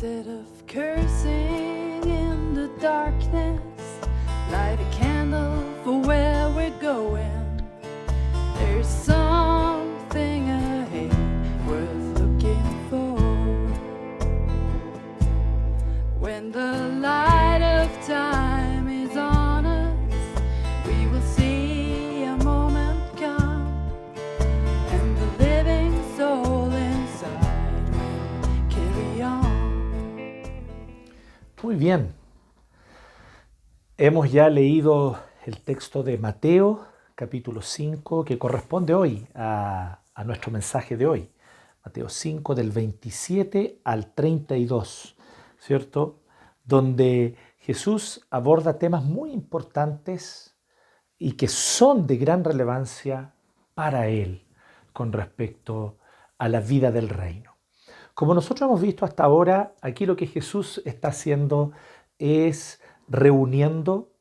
Instead of cursing in the darkness, light a candle for where we're going. There's something ahead worth looking for. When the light of time is on us, we will see a moment come, and the living soul inside will carry on. Muy bien. Hemos ya leído el texto de Mateo, capítulo 5, que corresponde hoy a nuestro mensaje de hoy. Mateo 5, del 27 al 32, ¿cierto? Donde Jesús aborda temas muy importantes y que son de gran relevancia para Él con respecto a la vida del reino. Como nosotros hemos visto hasta ahora, aquí lo que Jesús está haciendo es reuniendo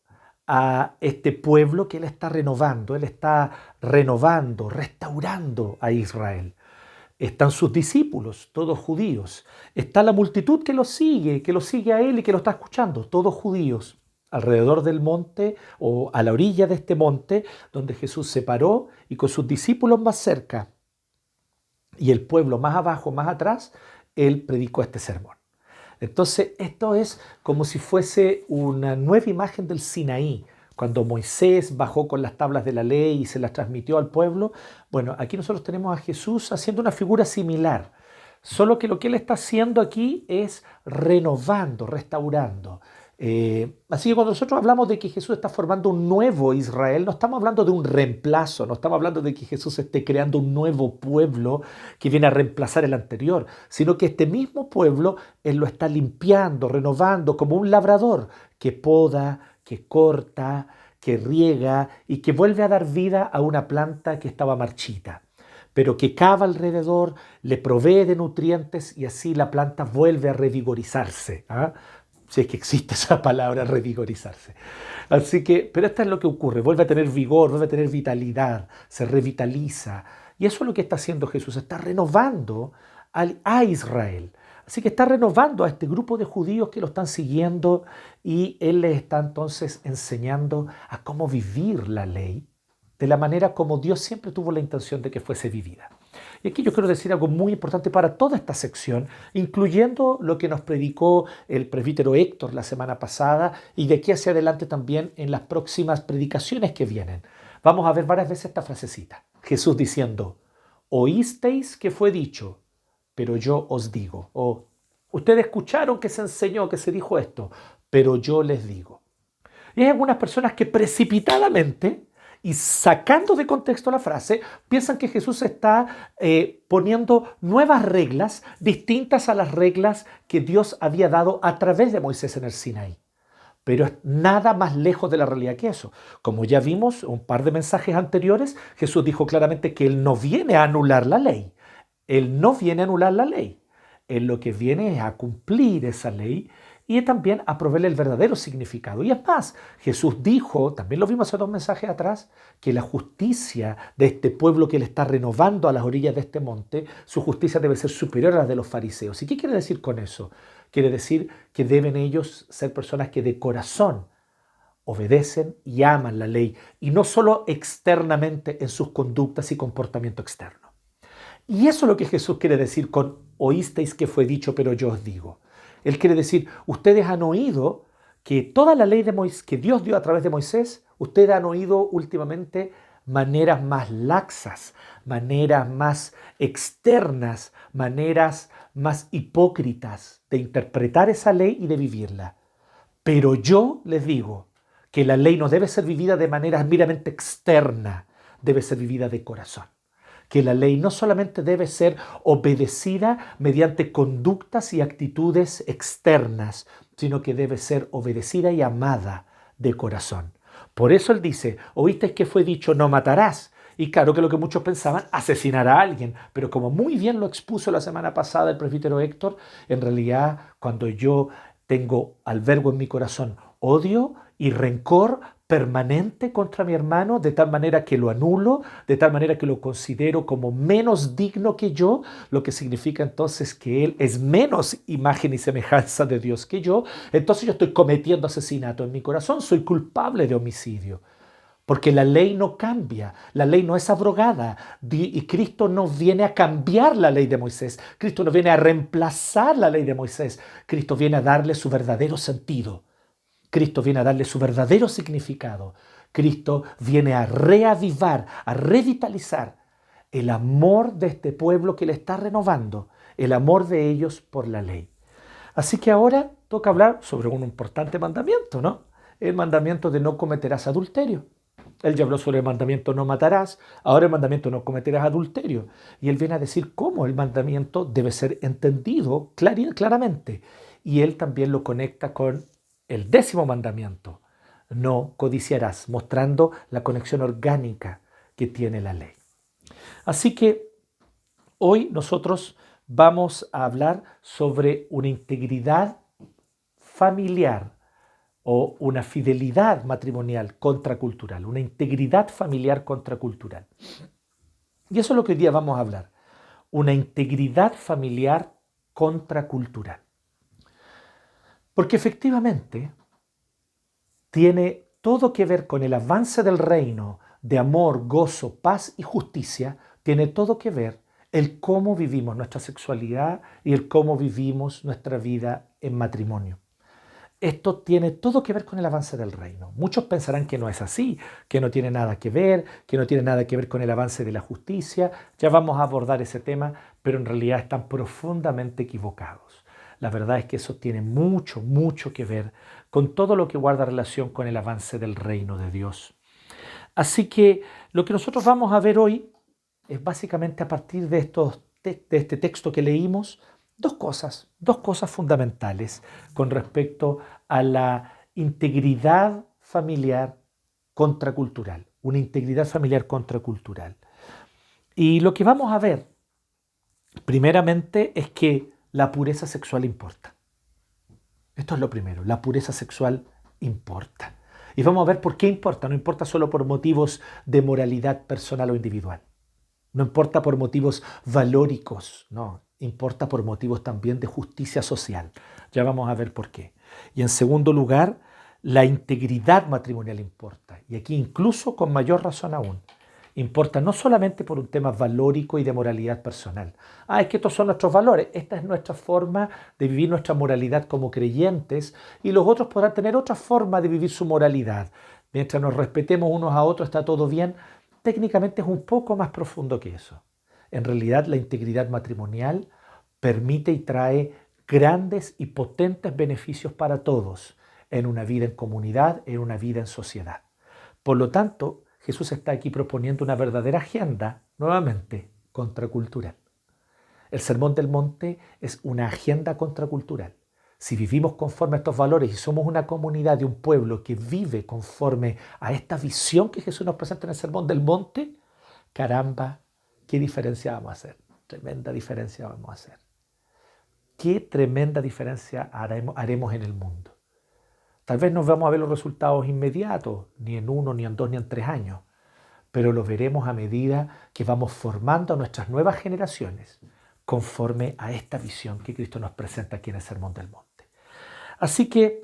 a este pueblo que Él está renovando. Él está renovando, restaurando a Israel. Están sus discípulos, todos judíos. Está la multitud que lo sigue a Él y que lo está escuchando, todos judíos, alrededor del monte o a la orilla de este monte donde Jesús se paró y con sus discípulos más cerca y el pueblo más abajo, más atrás, Él predicó este sermón. Entonces, esto es como si fuese una nueva imagen del Sinaí, cuando Moisés bajó con las tablas de la ley y se las transmitió al pueblo. Bueno, aquí nosotros tenemos a Jesús haciendo una figura similar, solo que lo que Él está haciendo aquí es renovando, restaurando. Así que cuando nosotros hablamos de que Jesús está formando un nuevo Israel, no estamos hablando de un reemplazo, no estamos hablando de que Jesús esté creando un nuevo pueblo que viene a reemplazar el anterior, sino que este mismo pueblo Él lo está limpiando, renovando, como un labrador que poda, que corta, que riega y que vuelve a dar vida a una planta que estaba marchita, pero que cava alrededor, le provee de nutrientes y así la planta vuelve a revigorizarse, ¿ah? Si es que existe esa palabra, revigorizarse. Así que, pero esto es lo que ocurre, vuelve a tener vigor, vuelve a tener vitalidad, se revitaliza. Y eso es lo que está haciendo Jesús, está renovando a Israel. Así que está renovando a este grupo de judíos que lo están siguiendo y Él les está entonces enseñando a cómo vivir la ley de la manera como Dios siempre tuvo la intención de que fuese vivida. Y aquí yo quiero decir algo muy importante para toda esta sección, incluyendo lo que nos predicó el presbítero Héctor la semana pasada y de aquí hacia adelante también en las próximas predicaciones que vienen. Vamos a ver varias veces esta frasecita. Jesús diciendo, oísteis que fue dicho, pero yo os digo. O ustedes escucharon que se enseñó, que se dijo esto, pero yo les digo. Y hay algunas personas que precipitadamente y sacando de contexto la frase, piensan que Jesús está poniendo nuevas reglas distintas a las reglas que Dios había dado a través de Moisés en el Sinaí. Pero es nada más lejos de la realidad que eso. Como ya vimos un par de mensajes anteriores, Jesús dijo claramente que Él no viene a anular la ley. Él no viene a anular la ley. Él lo que viene es a cumplir esa ley y también a proveerle el verdadero significado. Y es más, Jesús dijo, también lo vimos hace 2 mensajes atrás, que la justicia de este pueblo que Él está renovando a las orillas de este monte, su justicia debe ser superior a la de los fariseos. ¿Y qué quiere decir con eso? Quiere decir que deben ellos ser personas que de corazón obedecen y aman la ley, y no solo externamente en sus conductas y comportamiento externo. Y eso es lo que Jesús quiere decir con oísteis que fue dicho, pero yo os digo. Él quiere decir, ustedes han oído que toda la ley de Moisés, que Dios dio a través de Moisés, ustedes han oído últimamente maneras más laxas, maneras más externas, maneras más hipócritas de interpretar esa ley y de vivirla. Pero yo les digo que la ley no debe ser vivida de manera meramente externa, debe ser vivida de corazón. Que la ley no solamente debe ser obedecida mediante conductas y actitudes externas, sino que debe ser obedecida y amada de corazón. Por eso Él dice, oísteis que fue dicho, no matarás. Y claro que lo que muchos pensaban, asesinar a alguien. Pero como muy bien lo expuso la semana pasada el presbítero Héctor, en realidad cuando yo albergo en mi corazón odio y rencor, permanente contra mi hermano, de tal manera que lo anulo, de tal manera que lo considero como menos digno que yo, lo que significa entonces que él es menos imagen y semejanza de Dios que yo, entonces yo estoy cometiendo asesinato en mi corazón, soy culpable de homicidio. Porque la ley no cambia, la ley no es abrogada y Cristo no viene a cambiar la ley de Moisés, Cristo no viene a reemplazar la ley de Moisés, Cristo viene a darle su verdadero sentido, Cristo viene a darle su verdadero significado, Cristo viene a reavivar, a revitalizar el amor de este pueblo que le está renovando, el amor de ellos por la ley. Así que ahora toca hablar sobre un importante mandamiento, ¿no? El mandamiento de no cometerás adulterio. Él ya habló sobre el mandamiento no matarás, ahora el mandamiento no cometerás adulterio. Y él viene a decir cómo el mandamiento debe ser entendido claramente. Y él también lo conecta con el 10º mandamiento, no codiciarás, mostrando la conexión orgánica que tiene la ley. Así que hoy nosotros vamos a hablar sobre una integridad familiar o una fidelidad matrimonial contracultural, una integridad familiar contracultural. Y eso es lo que hoy día vamos a hablar, una integridad familiar contracultural. Porque efectivamente tiene todo que ver con el avance del reino de amor, gozo, paz y justicia, tiene todo que ver el cómo vivimos nuestra sexualidad y el cómo vivimos nuestra vida en matrimonio. Esto tiene todo que ver con el avance del reino. Muchos pensarán que no es así, que no tiene nada que ver con el avance de la justicia. Ya vamos a abordar ese tema, pero en realidad están profundamente equivocados. La verdad es que eso tiene mucho que ver con todo lo que guarda relación con el avance del reino de Dios. Así que lo que nosotros vamos a ver hoy es básicamente a partir de este texto que leímos, dos cosas fundamentales con respecto a la integridad familiar contracultural, una integridad familiar contracultural. Y lo que vamos a ver, primeramente, es que la pureza sexual importa. Esto es lo primero, la pureza sexual importa. Y vamos a ver por qué importa. No importa solo por motivos de moralidad personal o individual. No importa por motivos valóricos, no. Importa por motivos también de justicia social. Ya vamos a ver por qué. Y en segundo lugar, la integridad matrimonial importa. Y aquí incluso con mayor razón aún. Importa no solamente por un tema valórico y de moralidad personal. Es que estos son nuestros valores. Esta es nuestra forma de vivir nuestra moralidad como creyentes y los otros podrán tener otra forma de vivir su moralidad. Mientras nos respetemos unos a otros está todo bien. Técnicamente es un poco más profundo que eso. En realidad, la integridad matrimonial permite y trae grandes y potentes beneficios para todos en una vida en comunidad, en una vida en sociedad. Por lo tanto, Jesús está aquí proponiendo una verdadera agenda, nuevamente, contracultural. El Sermón del Monte es una agenda contracultural. Si vivimos conforme a estos valores y somos una comunidad de un pueblo que vive conforme a esta visión que Jesús nos presenta en el Sermón del Monte, caramba, ¿qué diferencia vamos a hacer? Tremenda diferencia vamos a hacer. ¿Qué tremenda diferencia haremos en el mundo? Tal vez no vamos a ver los resultados inmediatos, ni en 1, ni en 2, ni en 3 años, pero lo veremos a medida que vamos formando a nuestras nuevas generaciones conforme a esta visión que Cristo nos presenta aquí en el Sermón del Monte. Así que,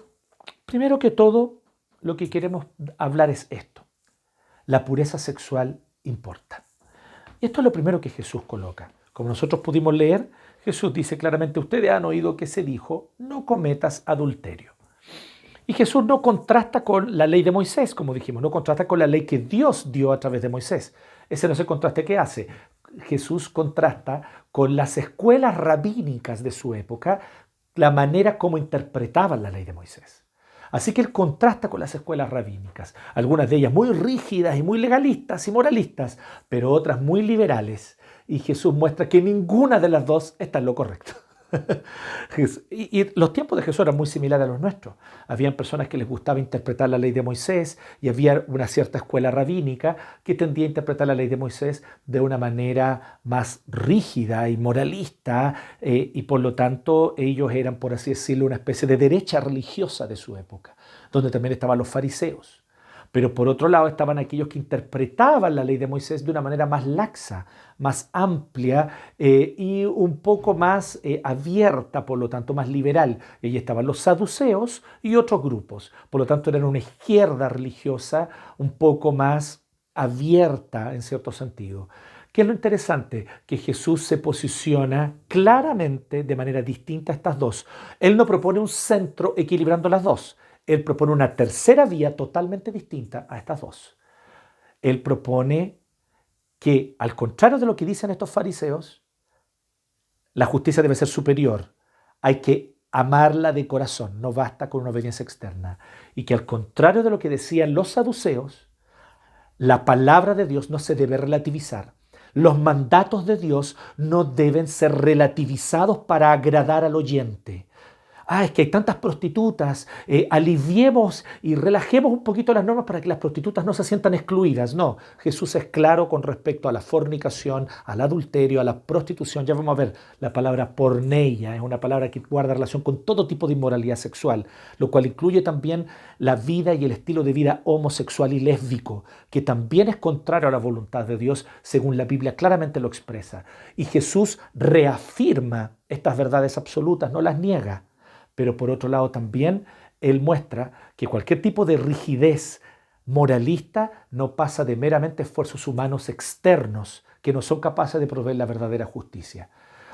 primero que todo, lo que queremos hablar es esto. La pureza sexual importa. Y esto es lo primero que Jesús coloca. Como nosotros pudimos leer, Jesús dice claramente, ustedes han oído que se dijo, no cometas adulterio. Y Jesús no contrasta con la ley de Moisés, como dijimos, no contrasta con la ley que Dios dio a través de Moisés. Ese no es el contraste que hace. Jesús contrasta con las escuelas rabínicas de su época, la manera como interpretaban la ley de Moisés. Así que él contrasta con las escuelas rabínicas, algunas de ellas muy rígidas y muy legalistas y moralistas, pero otras muy liberales. Y Jesús muestra que ninguna de las dos está en lo correcto. Y los tiempos de Jesús eran muy similares a los nuestros. Habían personas que les gustaba interpretar la ley de Moisés y había una cierta escuela rabínica que tendía a interpretar la ley de Moisés de una manera más rígida y moralista y por lo tanto ellos eran, por así decirlo, una especie de derecha religiosa de su época, donde también estaban los fariseos. Pero por otro lado estaban aquellos que interpretaban la ley de Moisés de una manera más laxa, más amplia y un poco más abierta, por lo tanto más liberal. Y allí estaban los saduceos y otros grupos. Por lo tanto eran una izquierda religiosa un poco más abierta en cierto sentido. ¿Qué es lo interesante? Que Jesús se posiciona claramente de manera distinta a estas dos. Él no propone un centro equilibrando las dos. Él propone una tercera vía totalmente distinta a estas dos. Él propone que, al contrario de lo que dicen estos fariseos, la justicia debe ser superior. Hay que amarla de corazón, no basta con una obediencia externa. Y que al contrario de lo que decían los saduceos, la palabra de Dios no se debe relativizar. Los mandatos de Dios no deben ser relativizados para agradar al oyente. Es que hay tantas prostitutas, aliviemos y relajemos un poquito las normas para que las prostitutas no se sientan excluidas. No, Jesús es claro con respecto a la fornicación, al adulterio, a la prostitución. Ya vamos a ver, la palabra porneia es una palabra que guarda relación con todo tipo de inmoralidad sexual, lo cual incluye también la vida y el estilo de vida homosexual y lésbico, que también es contrario a la voluntad de Dios, según la Biblia claramente lo expresa. Y Jesús reafirma estas verdades absolutas, no las niega. Pero por otro lado también Él muestra que cualquier tipo de rigidez moralista no pasa de meramente esfuerzos humanos externos que no son capaces de proveer la verdadera justicia.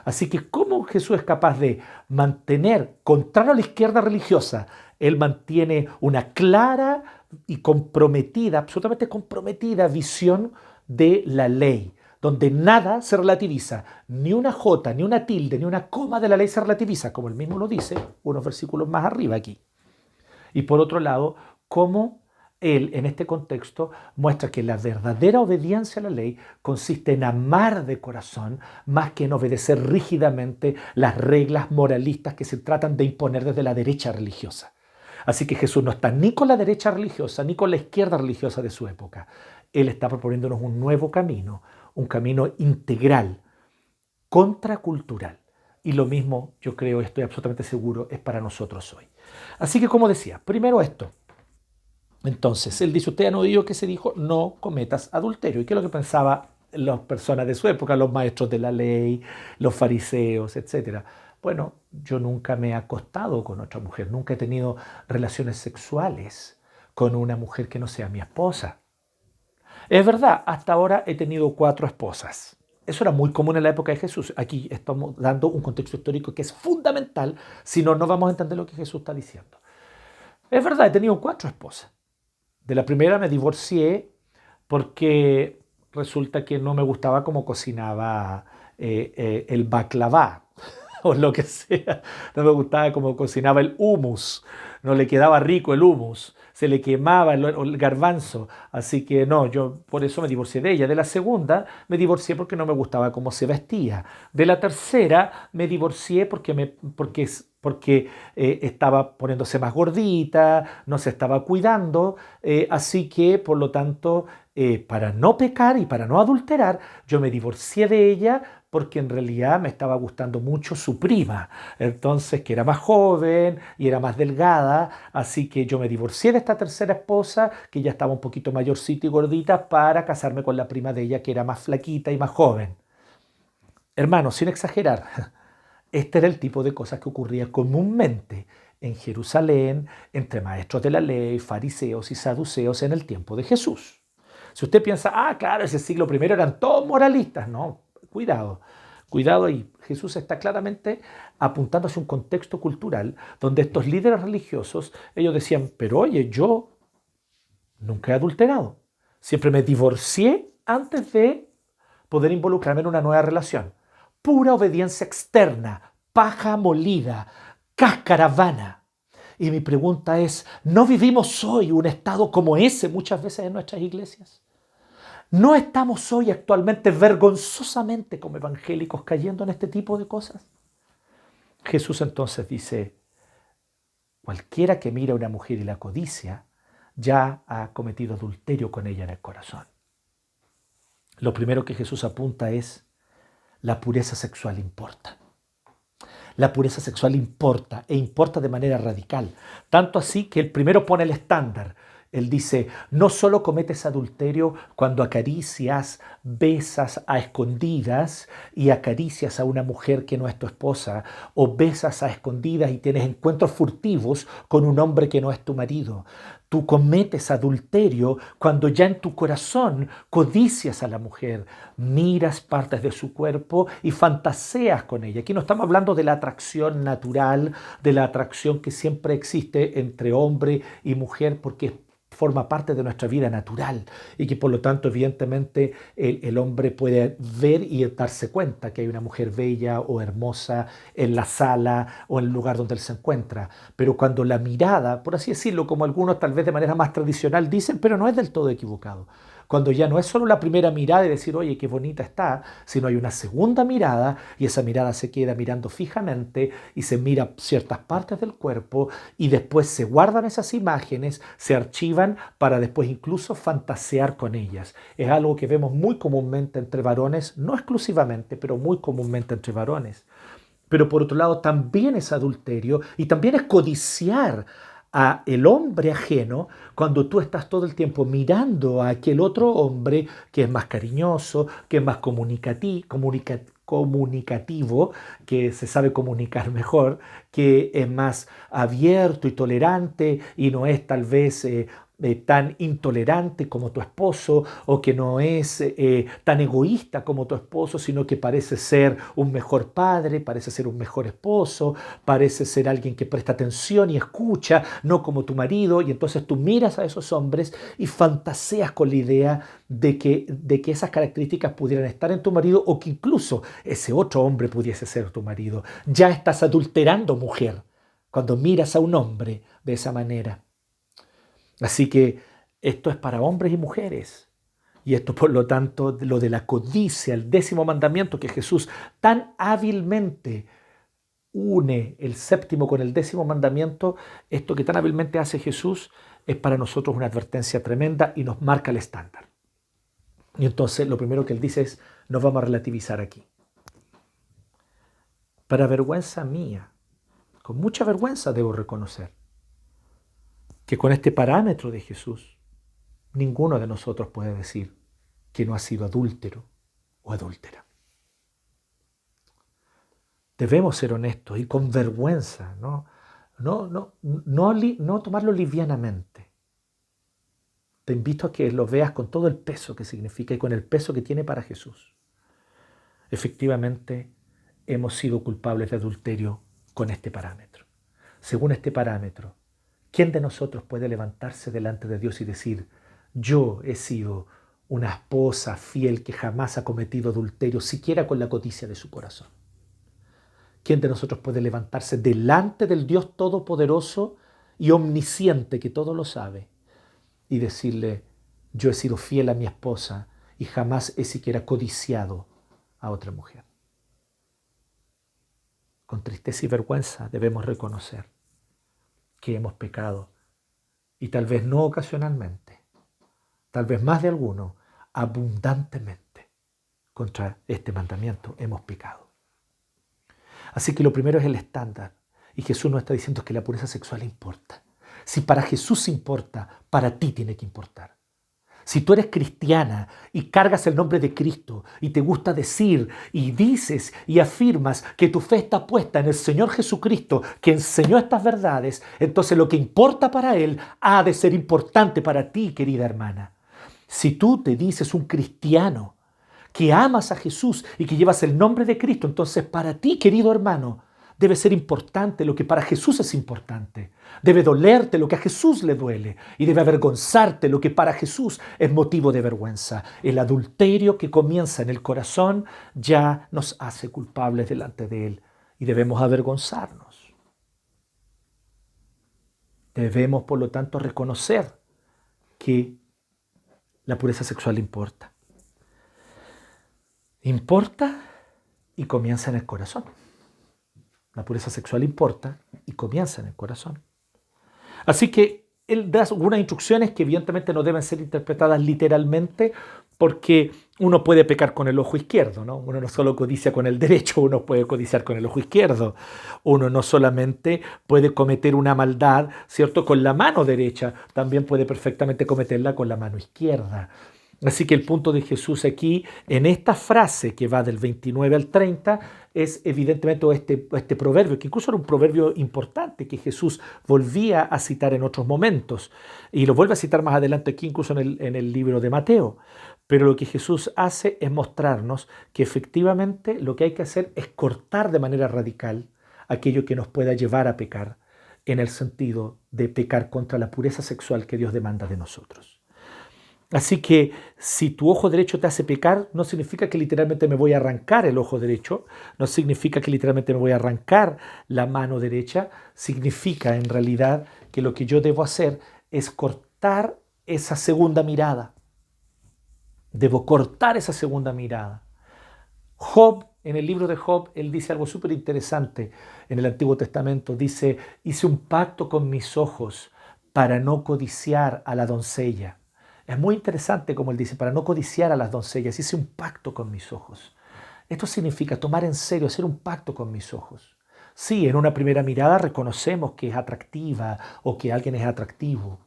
Así que ¿cómo Jesús es capaz de mantener, contrario a la izquierda religiosa, Él mantiene una clara y comprometida, absolutamente comprometida visión de la ley? Donde nada se relativiza, ni una jota, ni una tilde, ni una coma de la ley se relativiza, como él mismo lo dice unos versículos más arriba aquí. Y por otro lado, cómo él en este contexto muestra que la verdadera obediencia a la ley consiste en amar de corazón más que en obedecer rígidamente las reglas moralistas que se tratan de imponer desde la derecha religiosa. Así que Jesús no está ni con la derecha religiosa ni con la izquierda religiosa de su época. Él está proponiéndonos un nuevo camino, un camino integral, contracultural. Y lo mismo, yo creo, estoy absolutamente seguro, es para nosotros hoy. Así que, como decía, primero esto. Entonces, él dice, usted han oído que se dijo, no cometas adulterio. ¿Y qué es lo que pensaban las personas de su época, los maestros de la ley, los fariseos, etcétera? Bueno, yo nunca me he acostado con otra mujer, nunca he tenido relaciones sexuales con una mujer que no sea mi esposa. Es verdad, hasta ahora he tenido 4 esposas. Eso era muy común en la época de Jesús. Aquí estamos dando un contexto histórico que es fundamental, si no, no vamos a entender lo que Jesús está diciendo. Es verdad, he tenido 4 esposas. De la primera me divorcié porque resulta que no me gustaba cómo cocinaba el baklava o lo que sea. No me gustaba cómo cocinaba el hummus. No le quedaba rico el hummus. Se le quemaba el garbanzo. Así que no, yo por eso me divorcié de ella. De la segunda me divorcié porque no me gustaba cómo se vestía. De la tercera me divorcié porque estaba poniéndose más gordita, no se estaba cuidando. Así que, por lo tanto, para no pecar y para no adulterar, yo me divorcié de ella porque en realidad me estaba gustando mucho su prima, entonces que era más joven y era más delgada, así que yo me divorcié de esta tercera esposa, que ya estaba un poquito mayorcita y gordita, para casarme con la prima de ella, que era más flaquita y más joven. Hermanos, sin exagerar, este era el tipo de cosas que ocurría comúnmente en Jerusalén entre maestros de la ley, fariseos y saduceos en el tiempo de Jesús. Si usted piensa, claro, ese siglo primero eran todos moralistas, no. Cuidado ahí. Jesús está claramente apuntando hacia un contexto cultural donde estos líderes religiosos, ellos decían, pero oye, yo nunca he adulterado. Siempre me divorcié antes de poder involucrarme en una nueva relación. Pura obediencia externa, paja molida, cáscara vana. Y mi pregunta es, ¿no vivimos hoy un estado como ese muchas veces en nuestras iglesias? ¿No estamos hoy actualmente vergonzosamente como evangélicos cayendo en este tipo de cosas? Jesús entonces dice, cualquiera que mira a una mujer y la codicia, ya ha cometido adulterio con ella en el corazón. Lo primero que Jesús apunta es, la pureza sexual importa. La pureza sexual importa, e importa de manera radical. Tanto así que el primero pone el estándar. Él dice, no solo cometes adulterio cuando acaricias, besas a escondidas y acaricias a una mujer que no es tu esposa, o besas a escondidas y tienes encuentros furtivos con un hombre que no es tu marido. Tú cometes adulterio cuando ya en tu corazón codicias a la mujer, miras partes de su cuerpo y fantaseas con ella. Aquí no estamos hablando de la atracción natural, de la atracción que siempre existe entre hombre y mujer, porque forma parte de nuestra vida natural y que por lo tanto evidentemente el hombre puede ver y darse cuenta que hay una mujer bella o hermosa en la sala o en el lugar donde él se encuentra. Pero cuando la mirada, por así decirlo, como algunos tal vez de manera más tradicional dicen, pero no es del todo equivocado. Cuando ya no es solo la primera mirada y decir, oye, qué bonita está, sino hay una segunda mirada y esa mirada se queda mirando fijamente y se mira ciertas partes del cuerpo y después se guardan esas imágenes, se archivan para después incluso fantasear con ellas. Es algo que vemos muy comúnmente entre varones, no exclusivamente, pero muy comúnmente entre varones. Pero por otro lado también es adulterio y también es codiciar a el hombre ajeno cuando tú estás todo el tiempo mirando a aquel otro hombre que es más cariñoso, que es más comunicativo, que se sabe comunicar mejor, que es más abierto y tolerante y no es tal vez tan intolerante como tu esposo o que no es tan egoísta como tu esposo, sino que parece ser un mejor padre, parece ser un mejor esposo, parece ser alguien que presta atención y escucha, no como tu marido. Y entonces tú miras a esos hombres y fantaseas con la idea de que esas características pudieran estar en tu marido o que incluso ese otro hombre pudiese ser tu marido. Ya estás adulterando, mujer, cuando miras a un hombre de esa manera. Así que esto es para hombres y mujeres. Y esto, por lo tanto, lo de la codicia, el 10º mandamiento que Jesús tan hábilmente une el 7º con el 10º mandamiento, esto que tan hábilmente hace Jesús es para nosotros una advertencia tremenda y nos marca el estándar. Y entonces lo primero que él dice es, nos vamos a relativizar aquí. Para vergüenza mía, con mucha vergüenza debo reconocer, que con este parámetro de Jesús, ninguno de nosotros puede decir que no ha sido adúltero o adúltera. Debemos ser honestos y con vergüenza, no tomarlo livianamente. Te invito a que lo veas con todo el peso que significa y con el peso que tiene para Jesús. Efectivamente, hemos sido culpables de adulterio con este parámetro. Según este parámetro, ¿quién de nosotros puede levantarse delante de Dios y decir, yo he sido una esposa fiel que jamás ha cometido adulterio, siquiera con la codicia de su corazón? ¿Quién de nosotros puede levantarse delante del Dios Todopoderoso y Omnisciente, que todo lo sabe, y decirle, yo he sido fiel a mi esposa y jamás he siquiera codiciado a otra mujer? Con tristeza y vergüenza debemos reconocer que hemos pecado y tal vez no ocasionalmente, tal vez más de alguno, abundantemente contra este mandamiento hemos pecado. Así que lo primero es el estándar y Jesús nos está diciendo que la pureza sexual importa. Si para Jesús importa, para ti tiene que importar. Si tú eres cristiana y cargas el nombre de Cristo y te gusta decir y dices y afirmas que tu fe está puesta en el Señor Jesucristo que enseñó estas verdades, entonces lo que importa para Él ha de ser importante para ti, querida hermana. Si tú te dices un cristiano que amas a Jesús y que llevas el nombre de Cristo, entonces para ti, querido hermano, debe ser importante lo que para Jesús es importante. Debe dolerte lo que a Jesús le duele y debe avergonzarte lo que para Jesús es motivo de vergüenza. El adulterio que comienza en el corazón ya nos hace culpables delante de Él y debemos avergonzarnos. Debemos, por lo tanto, reconocer que la pureza sexual importa. Importa y comienza en el corazón. La pureza sexual importa y comienza en el corazón. Así que él da algunas instrucciones que evidentemente no deben ser interpretadas literalmente, porque uno puede pecar con el ojo izquierdo, ¿no? Uno no solo codicia con el derecho, uno puede codiciar con el ojo izquierdo. Uno no solamente puede cometer una maldad, ¿cierto?, con la mano derecha, también puede perfectamente cometerla con la mano izquierda. Así que el punto de Jesús aquí, en esta frase que va del 29 al 30, es evidentemente este proverbio, que incluso era un proverbio importante que Jesús volvía a citar en otros momentos. Y lo vuelve a citar más adelante aquí, incluso en el libro de Mateo. Pero lo que Jesús hace es mostrarnos que efectivamente lo que hay que hacer es cortar de manera radical aquello que nos pueda llevar a pecar, en el sentido de pecar contra la pureza sexual que Dios demanda de nosotros. Así que si tu ojo derecho te hace pecar, no significa que literalmente me voy a arrancar el ojo derecho, no significa que literalmente me voy a arrancar la mano derecha, significa en realidad que lo que yo debo hacer es cortar esa segunda mirada. Debo cortar esa segunda mirada. Job, en el libro de Job, él dice algo súper interesante en el Antiguo Testamento. Dice, hice un pacto con mis ojos para no codiciar a la doncella. Es muy interesante como él dice, para no codiciar a las doncellas, hice un pacto con mis ojos. Esto significa tomar en serio, hacer un pacto con mis ojos. Sí, en una primera mirada reconocemos que es atractiva o que alguien es atractivo,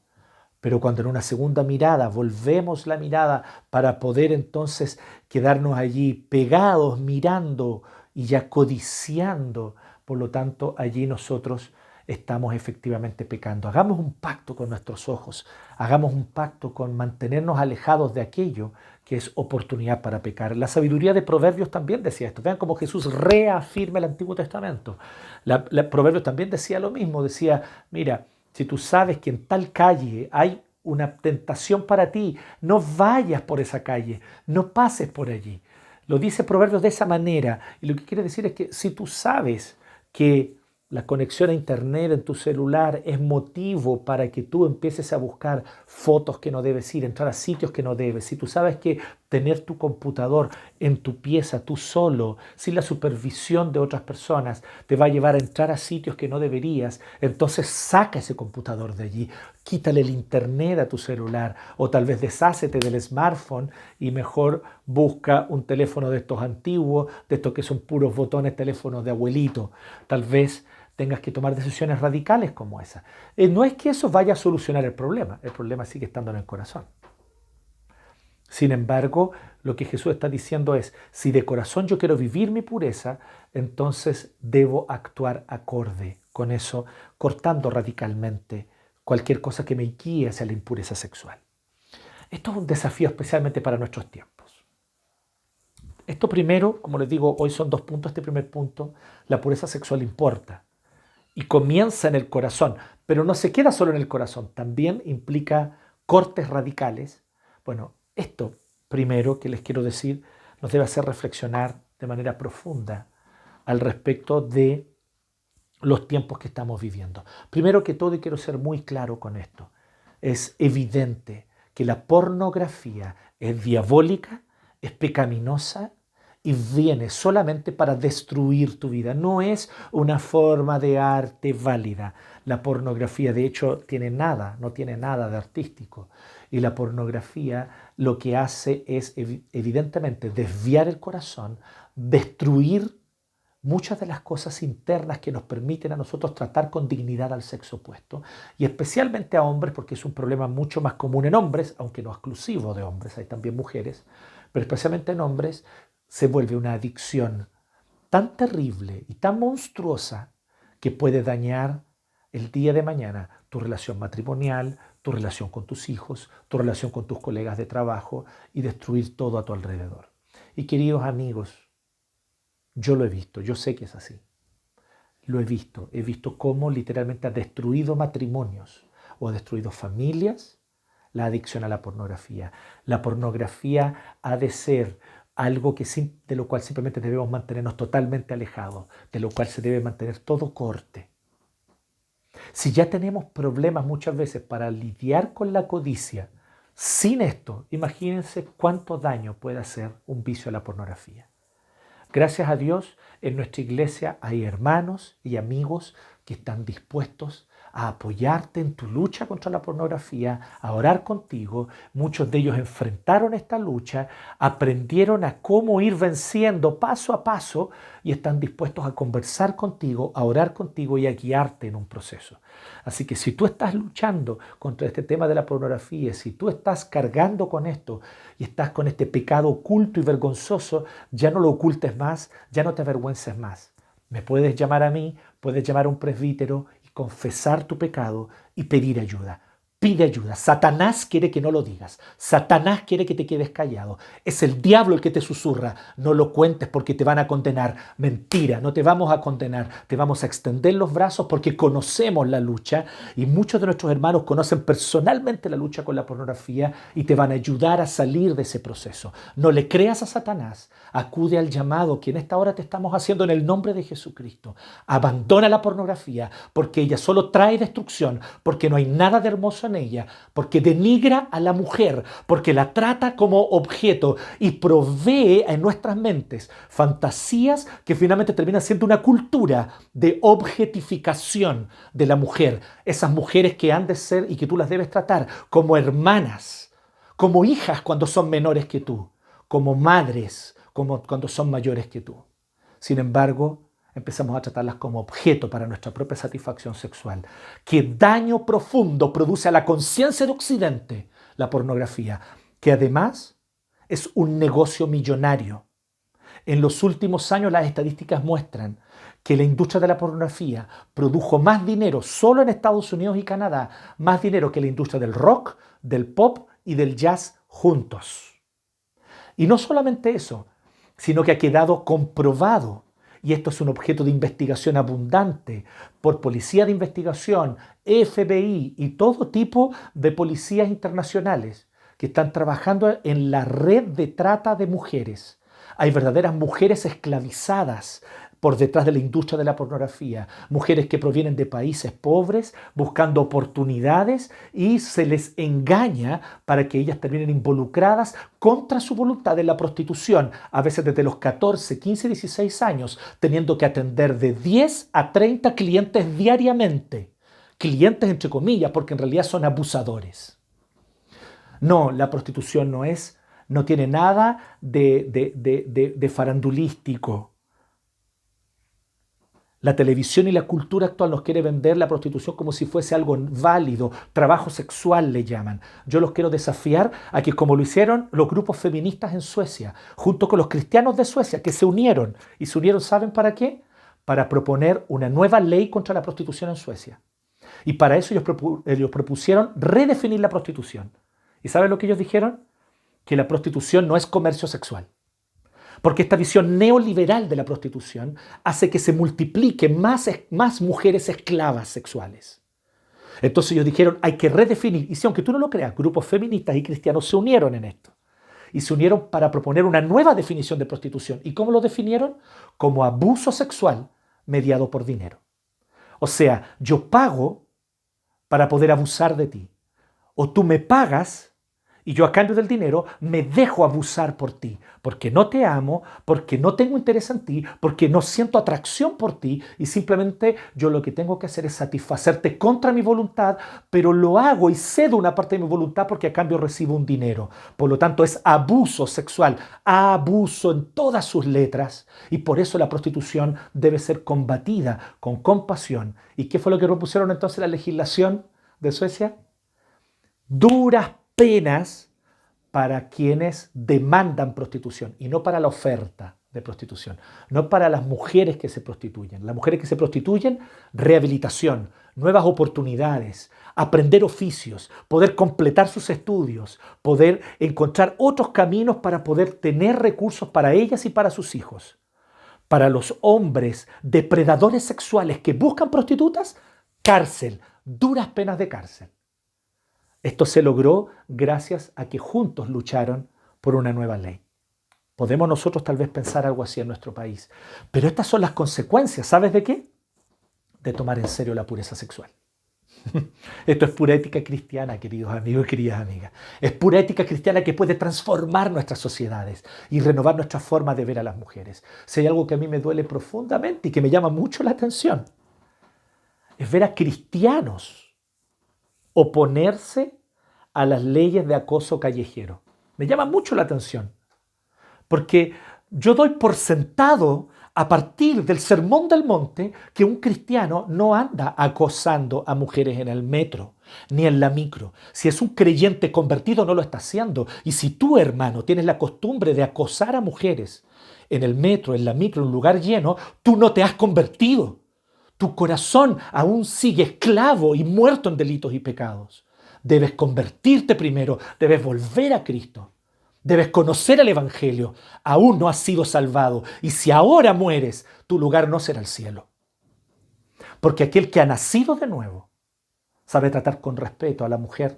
pero cuando en una segunda mirada volvemos la mirada para poder entonces quedarnos allí pegados, mirando y ya codiciando, por lo tanto allí nosotros estamos efectivamente pecando. Hagamos un pacto con nuestros ojos, hagamos un pacto con mantenernos alejados de aquello que es oportunidad para pecar. La sabiduría de Proverbios también decía esto. Vean cómo Jesús reafirma el Antiguo Testamento. Proverbios también decía lo mismo, decía, mira, si tú sabes que en tal calle hay una tentación para ti, no vayas por esa calle, no pases por allí. Lo dice Proverbios de esa manera, y lo que quiere decir es que si tú sabes que la conexión a internet en tu celular es motivo para que tú empieces a buscar fotos que no debes ir, entrar a sitios que no debes. Si tú sabes que tener tu computador en tu pieza, tú solo, sin la supervisión de otras personas, te va a llevar a entrar a sitios que no deberías, entonces saca ese computador de allí, quítale el internet a tu celular o tal vez deshácete del smartphone y mejor busca un teléfono de estos antiguos, de estos que son puros botones, teléfonos de abuelito. Tal vez tengas que tomar decisiones radicales como esa. No es que eso vaya a solucionar el problema sigue estando en el corazón. Sin embargo, lo que Jesús está diciendo es, si de corazón yo quiero vivir mi pureza, entonces debo actuar acorde con eso, cortando radicalmente cualquier cosa que me guíe hacia la impureza sexual. Esto es un desafío especialmente para nuestros tiempos. Esto primero, como les digo, hoy son 2 puntos. Este primer punto, la pureza sexual importa. Y comienza en el corazón, pero no se queda solo en el corazón, también implica cortes radicales. Bueno, esto primero que les quiero decir nos debe hacer reflexionar de manera profunda al respecto de los tiempos que estamos viviendo. Primero que todo, y quiero ser muy claro con esto, es evidente que la pornografía es diabólica, es pecaminosa, y viene solamente para destruir tu vida. No es una forma de arte válida. La pornografía, de hecho, no tiene nada de artístico. Y la pornografía lo que hace es, evidentemente, desviar el corazón, destruir muchas de las cosas internas que nos permiten a nosotros tratar con dignidad al sexo opuesto, y especialmente a hombres, porque es un problema mucho más común en hombres, aunque no exclusivo de hombres, hay también mujeres, pero especialmente en hombres, se vuelve una adicción tan terrible y tan monstruosa que puede dañar el día de mañana tu relación matrimonial, tu relación con tus hijos, tu relación con tus colegas de trabajo y destruir todo a tu alrededor. Y queridos amigos, yo lo he visto, yo sé que es así. Lo he visto cómo literalmente ha destruido matrimonios o ha destruido familias la adicción a la pornografía. La pornografía ha de ser algo de lo cual simplemente debemos mantenernos totalmente alejados, de lo cual se debe mantener todo corte. Si ya tenemos problemas muchas veces para lidiar con la codicia, sin esto, imagínense cuánto daño puede hacer un vicio a la pornografía. Gracias a Dios, en nuestra iglesia hay hermanos y amigos que están dispuestos a apoyarte en tu lucha contra la pornografía, a orar contigo. Muchos de ellos enfrentaron esta lucha, aprendieron a cómo ir venciendo paso a paso y están dispuestos a conversar contigo, a orar contigo y a guiarte en un proceso. Así que si tú estás luchando contra este tema de la pornografía, si tú estás cargando con esto y estás con este pecado oculto y vergonzoso, ya no lo ocultes más, ya no te avergüences más. Me puedes llamar a mí, puedes llamar a un presbítero y confesar tu pecado y pedir ayuda. Pide ayuda. Satanás quiere que no lo digas. Satanás quiere que te quedes callado. Es el diablo el que te susurra. No lo cuentes porque te van a condenar. Mentira, no te vamos a condenar. Te vamos a extender los brazos porque conocemos la lucha y muchos de nuestros hermanos conocen personalmente la lucha con la pornografía y te van a ayudar a salir de ese proceso. No le creas a Satanás. Acude al llamado que en esta hora te estamos haciendo en el nombre de Jesucristo. Abandona la pornografía porque ella solo trae destrucción, porque no hay nada de hermoso en ella, porque denigra a la mujer, porque la trata como objeto y provee en nuestras mentes fantasías que finalmente terminan siendo una cultura de objetificación de la mujer. Esas mujeres que han de ser y que tú las debes tratar como hermanas, como hijas cuando son menores que tú, como madres como cuando son mayores que tú. Sin embargo, empezamos a tratarlas como objeto para nuestra propia satisfacción sexual. ¿Qué daño profundo produce a la conciencia de Occidente la pornografía? Que además es un negocio millonario. En los últimos años las estadísticas muestran que la industria de la pornografía produjo más dinero solo en Estados Unidos y Canadá, más dinero que la industria del rock, del pop y del jazz juntos. Y no solamente eso, sino que ha quedado comprobado, y esto es un objeto de investigación abundante por policía de investigación, FBI y todo tipo de policías internacionales que están trabajando en la red de trata de mujeres. Hay verdaderas mujeres esclavizadas por detrás de la industria de la pornografía, mujeres que provienen de países pobres buscando oportunidades y se les engaña para que ellas terminen involucradas contra su voluntad en la prostitución, a veces desde los 14, 15, 16 años, teniendo que atender de 10 a 30 clientes diariamente. Clientes entre comillas, porque en realidad son abusadores. No, la prostitución no tiene nada de farandulístico. La televisión y la cultura actual nos quiere vender la prostitución como si fuese algo válido, trabajo sexual le llaman. Yo los quiero desafiar a que, como lo hicieron los grupos feministas en Suecia, junto con los cristianos de Suecia, que se unieron. ¿Y se unieron, saben para qué? Para proponer una nueva ley contra la prostitución en Suecia. Y para eso ellos propusieron redefinir la prostitución. ¿Y saben lo que ellos dijeron? Que la prostitución no es comercio sexual. Porque esta visión neoliberal de la prostitución hace que se multipliquen más mujeres esclavas sexuales. Entonces ellos dijeron, hay que redefinir. Y si aunque tú no lo creas, grupos feministas y cristianos se unieron en esto. Y se unieron para proponer una nueva definición de prostitución. ¿Y cómo lo definieron? Como abuso sexual mediado por dinero. O sea, yo pago para poder abusar de ti. O tú me pagas y yo a cambio del dinero me dejo abusar por ti, porque no te amo, porque no tengo interés en ti, porque no siento atracción por ti y simplemente yo lo que tengo que hacer es satisfacerte contra mi voluntad, pero lo hago y cedo una parte de mi voluntad porque a cambio recibo un dinero. Por lo tanto es abuso sexual, abuso en todas sus letras y por eso la prostitución debe ser combatida con compasión. ¿Y qué fue lo que propusieron entonces la legislación de Suecia? Duras penas para quienes demandan prostitución y no para la oferta de prostitución, no para las mujeres que se prostituyen. Las mujeres que se prostituyen, rehabilitación, nuevas oportunidades, aprender oficios, poder completar sus estudios, poder encontrar otros caminos para poder tener recursos para ellas y para sus hijos. Para los hombres depredadores sexuales que buscan prostitutas, cárcel, duras penas de cárcel. Esto se logró gracias a que juntos lucharon por una nueva ley. Podemos nosotros tal vez pensar algo así en nuestro país, pero estas son las consecuencias, ¿sabes de qué? De tomar en serio la pureza sexual. Esto es pura ética cristiana, queridos amigos y queridas amigas. Es pura ética cristiana que puede transformar nuestras sociedades y renovar nuestra forma de ver a las mujeres. Si hay algo que a mí me duele profundamente y que me llama mucho la atención, es ver a cristianos oponerse a las leyes de acoso callejero. Me llama mucho la atención, porque yo doy por sentado a partir del Sermón del Monte que un cristiano no anda acosando a mujeres en el metro ni en la micro. Si es un creyente convertido no lo está haciendo. Y si tú, hermano, tienes la costumbre de acosar a mujeres en el metro, en la micro, en un lugar lleno, tú no te has convertido. Tu corazón aún sigue esclavo y muerto en delitos y pecados. Debes convertirte primero, debes volver a Cristo. Debes conocer el Evangelio. Aún no has sido salvado. Y si ahora mueres, tu lugar no será el cielo. Porque aquel que ha nacido de nuevo sabe tratar con respeto a la mujer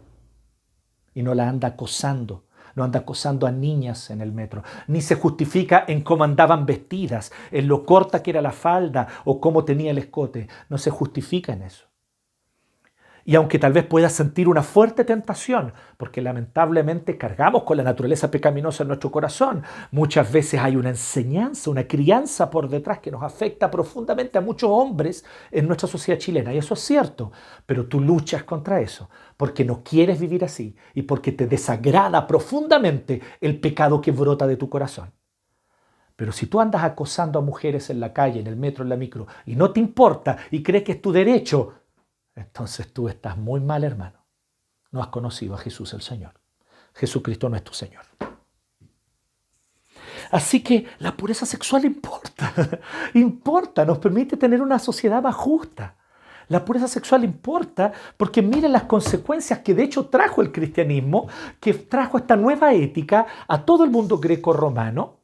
y no la anda acosando. No anda acosando a niñas en el metro. Ni se justifica en cómo andaban vestidas, en lo corta que era la falda o cómo tenía el escote. No se justifica en eso. Y aunque tal vez puedas sentir una fuerte tentación, porque lamentablemente cargamos con la naturaleza pecaminosa en nuestro corazón, muchas veces hay una enseñanza, una crianza por detrás que nos afecta profundamente a muchos hombres en nuestra sociedad chilena. Y eso es cierto, pero tú luchas contra eso, porque no quieres vivir así y porque te desagrada profundamente el pecado que brota de tu corazón. Pero si tú andas acosando a mujeres en la calle, en el metro, en la micro, y no te importa y crees que es tu derecho, entonces tú estás muy mal, hermano. No has conocido a Jesús el Señor. Jesucristo no es tu Señor. Así que la pureza sexual importa. Importa, nos permite tener una sociedad más justa. La pureza sexual importa porque miren las consecuencias que de hecho trajo el cristianismo, que trajo esta nueva ética a todo el mundo greco-romano,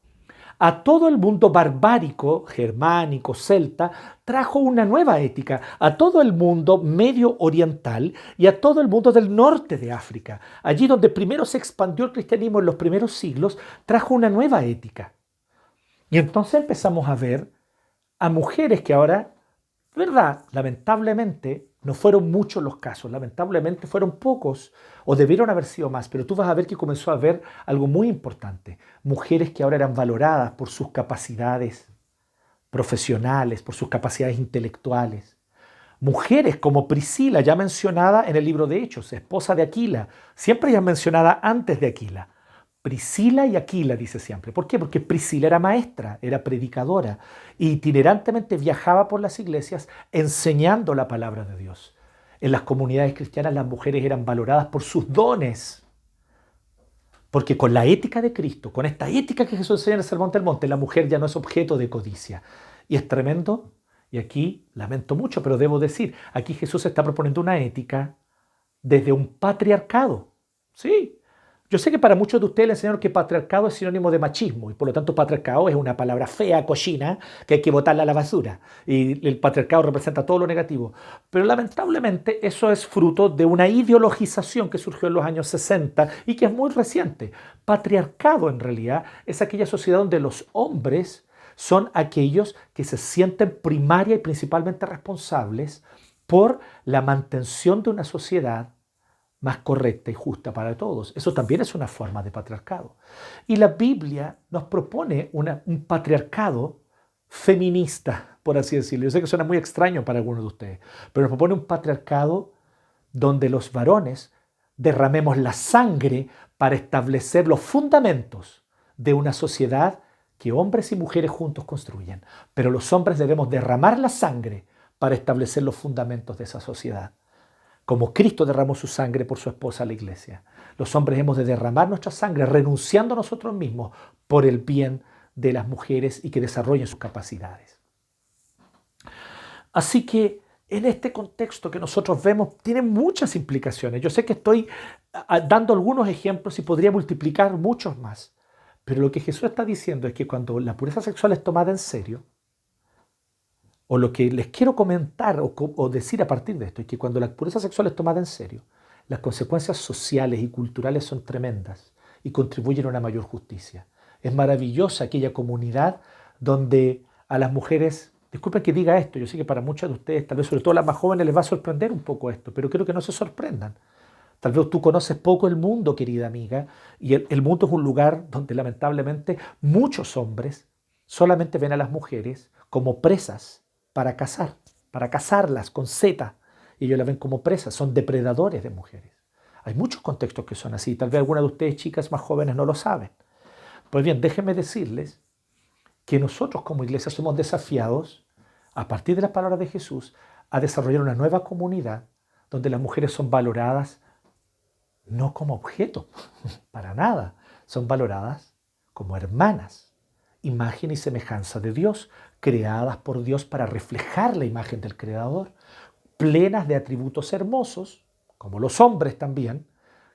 a todo el mundo barbárico, germánico, celta, trajo una nueva ética. A todo el mundo medio oriental y a todo el mundo del norte de África. Allí donde primero se expandió el cristianismo en los primeros siglos, trajo una nueva ética. Y entonces empezamos a ver a mujeres que ahora, ¿verdad? Lamentablemente, no fueron muchos los casos, lamentablemente fueron pocos, o debieron haber sido más, pero tú vas a ver que comenzó a haber algo muy importante. Mujeres que ahora eran valoradas por sus capacidades profesionales, por sus capacidades intelectuales. Mujeres como Priscila, ya mencionada en el libro de Hechos, esposa de Aquila, siempre ya mencionada antes de Aquila. Priscila y Aquila, dice siempre. ¿Por qué? Porque Priscila era maestra, era predicadora, e itinerantemente viajaba por las iglesias enseñando la palabra de Dios. En las comunidades cristianas las mujeres eran valoradas por sus dones. Porque con la ética de Cristo, con esta ética que Jesús enseña en el Sermón del Monte, la mujer ya no es objeto de codicia. Y es tremendo, y aquí lamento mucho, pero debo decir, aquí Jesús está proponiendo una ética desde un patriarcado. Sí. Yo sé que para muchos de ustedes les enseñaron que patriarcado es sinónimo de machismo y por lo tanto patriarcado es una palabra fea, cochina, que hay que botarla a la basura. Y el patriarcado representa todo lo negativo. Pero lamentablemente eso es fruto de una ideologización que surgió en los años 60 y que es muy reciente. Patriarcado en realidad es aquella sociedad donde los hombres son aquellos que se sienten primaria y principalmente responsables por la mantención de una sociedad más correcta y justa para todos. Eso también es una forma de patriarcado. Y la Biblia nos propone un patriarcado feminista, por así decirlo. Yo sé que suena muy extraño para algunos de ustedes, pero nos propone un patriarcado donde los varones derramemos la sangre para establecer los fundamentos de una sociedad que hombres y mujeres juntos construyen. Pero los hombres debemos derramar la sangre para establecer los fundamentos de esa sociedad. Como Cristo derramó su sangre por su esposa, la iglesia. Los hombres hemos de derramar nuestra sangre renunciando a nosotros mismos por el bien de las mujeres y que desarrollen sus capacidades. Así que en este contexto que nosotros vemos tiene muchas implicaciones. Yo sé que estoy dando algunos ejemplos y podría multiplicar muchos más. Pero lo que Jesús está diciendo es que cuando la pureza sexual es tomada en serio, o lo que les quiero comentar o decir a partir de esto es que cuando la pureza sexual es tomada en serio, las consecuencias sociales y culturales son tremendas y contribuyen a una mayor justicia. Es maravillosa aquella comunidad donde a las mujeres, disculpen que diga esto, yo sé que para muchos de ustedes, tal vez sobre todo a las más jóvenes, les va a sorprender un poco esto, pero quiero que no se sorprendan. Tal vez tú conoces poco el mundo, querida amiga, y el mundo es un lugar donde lamentablemente muchos hombres solamente ven a las mujeres como presas para cazar. para cazarlas con Z, y ellos las ven como presas, son depredadores de mujeres. Hay muchos contextos que son así, tal vez algunas de ustedes chicas más jóvenes no lo saben. Pues bien, déjenme decirles que nosotros como iglesia somos desafiados, a partir de las palabras de Jesús, a desarrollar una nueva comunidad donde las mujeres son valoradas no como objeto, para nada, son valoradas como hermanas, imagen y semejanza de Dios, creadas por Dios para reflejar la imagen del Creador, plenas de atributos hermosos, como los hombres también,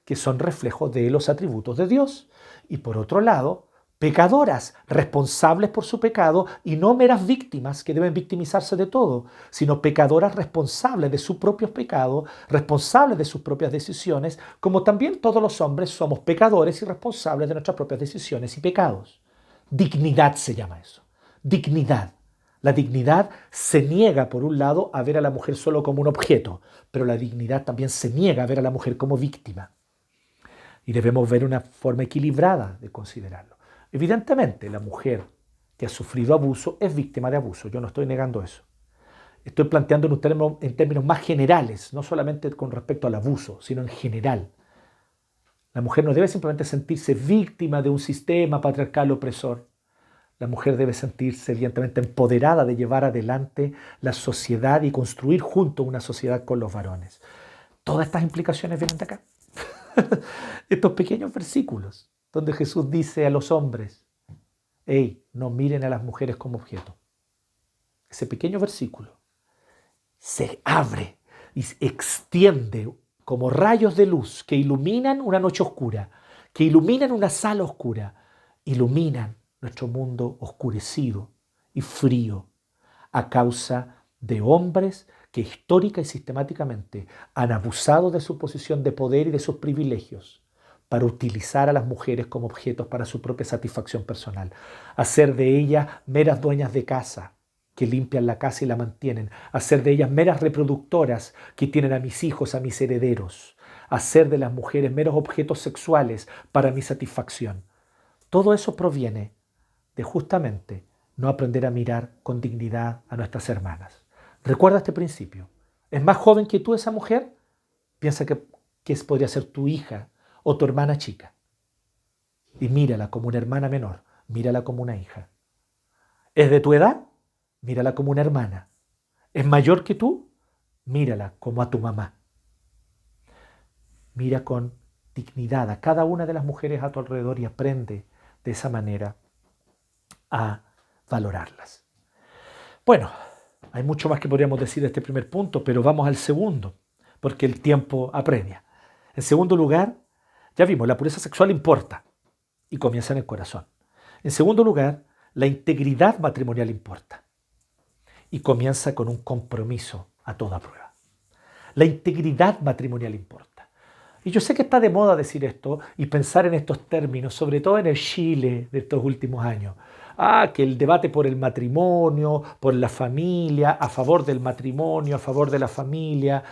que son reflejos de los atributos de Dios. Y por otro lado, pecadoras, responsables por su pecado y no meras víctimas que deben victimizarse de todo, sino pecadoras responsables de sus propios pecados, responsables de sus propias decisiones, como también todos los hombres somos pecadores y responsables de nuestras propias decisiones y pecados. Dignidad se llama eso. Dignidad. La dignidad se niega, por un lado, a ver a la mujer solo como un objeto, pero la dignidad también se niega a ver a la mujer como víctima. Y debemos ver una forma equilibrada de considerarlo. Evidentemente, la mujer que ha sufrido abuso es víctima de abuso. Yo no estoy negando eso. Estoy planteando en términos más generales, no solamente con respecto al abuso, sino en general. La mujer no debe simplemente sentirse víctima de un sistema patriarcal opresor. La mujer debe sentirse evidentemente empoderada de llevar adelante la sociedad y construir junto una sociedad con los varones. Todas estas implicaciones vienen de acá. Estos pequeños versículos donde Jesús dice a los hombres, hey, no miren a las mujeres como objeto. Ese pequeño versículo se abre y se extiende como rayos de luz que iluminan una noche oscura, que iluminan una sala oscura, iluminan nuestro mundo oscurecido y frío a causa de hombres que histórica y sistemáticamente han abusado de su posición de poder y de sus privilegios para utilizar a las mujeres como objetos para su propia satisfacción personal, hacer de ellas meras dueñas de casa que limpian la casa y la mantienen, hacer de ellas meras reproductoras que tienen a mis hijos, a mis herederos, hacer de las mujeres meros objetos sexuales para mi satisfacción. Todo eso proviene de justamente no aprender a mirar con dignidad a nuestras hermanas. Recuerda este principio. ¿Es más joven que tú esa mujer? Piensa que podría ser tu hija o tu hermana chica. Y mírala como una hermana menor, mírala como una hija. ¿Es de tu edad? Mírala como una hermana. ¿Es mayor que tú? Mírala como a tu mamá. Mira con dignidad a cada una de las mujeres a tu alrededor y aprende de esa manera a valorarlas. Bueno, hay mucho más que podríamos decir de este primer punto, pero vamos al segundo, porque el tiempo apremia. En segundo lugar, ya vimos, la pureza sexual importa y comienza en el corazón. En segundo lugar, la integridad matrimonial importa y comienza con un compromiso a toda prueba. La integridad matrimonial importa. Y yo sé que está de moda decir esto y pensar en estos términos, sobre todo en el Chile de estos últimos años. Que el debate por el matrimonio, por la familia, a favor del matrimonio, a favor de la familia,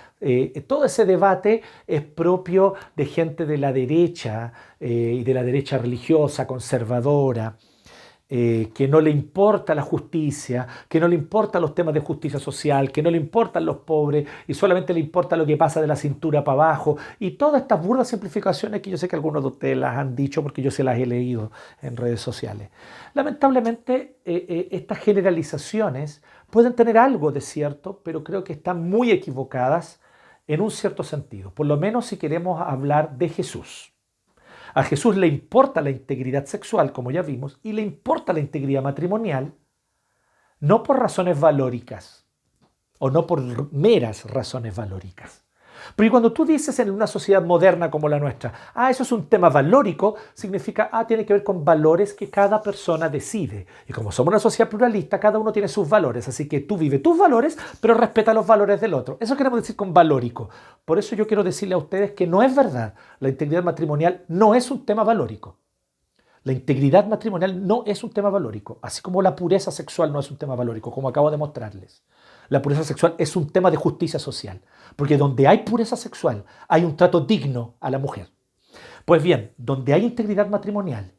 todo ese debate es propio de gente de la derecha y de la derecha religiosa, conservadora, que no le importa la justicia, que no le importan los temas de justicia social, que no le importan los pobres y solamente le importa lo que pasa de la cintura para abajo y todas estas burdas simplificaciones que yo sé que algunos de ustedes las han dicho porque yo se las he leído en redes sociales. Lamentablemente estas generalizaciones pueden tener algo de cierto, pero creo que están muy equivocadas en un cierto sentido, por lo menos si queremos hablar de Jesús. A Jesús le importa la integridad sexual, como ya vimos, y le importa la integridad matrimonial, no por razones valóricas o no por meras razones valóricas. Porque cuando tú dices en una sociedad moderna como la nuestra, eso es un tema valórico, significa, tiene que ver con valores que cada persona decide. Y como somos una sociedad pluralista, cada uno tiene sus valores, así que tú vives tus valores, pero respeta los valores del otro. Eso queremos decir con valórico. Por eso yo quiero decirle a ustedes que no es verdad. La integridad matrimonial no es un tema valórico. La integridad matrimonial no es un tema valórico, así como la pureza sexual no es un tema valórico, como acabo de mostrarles. La pureza sexual es un tema de justicia social, porque donde hay pureza sexual hay un trato digno a la mujer. Pues bien, donde hay integridad matrimonial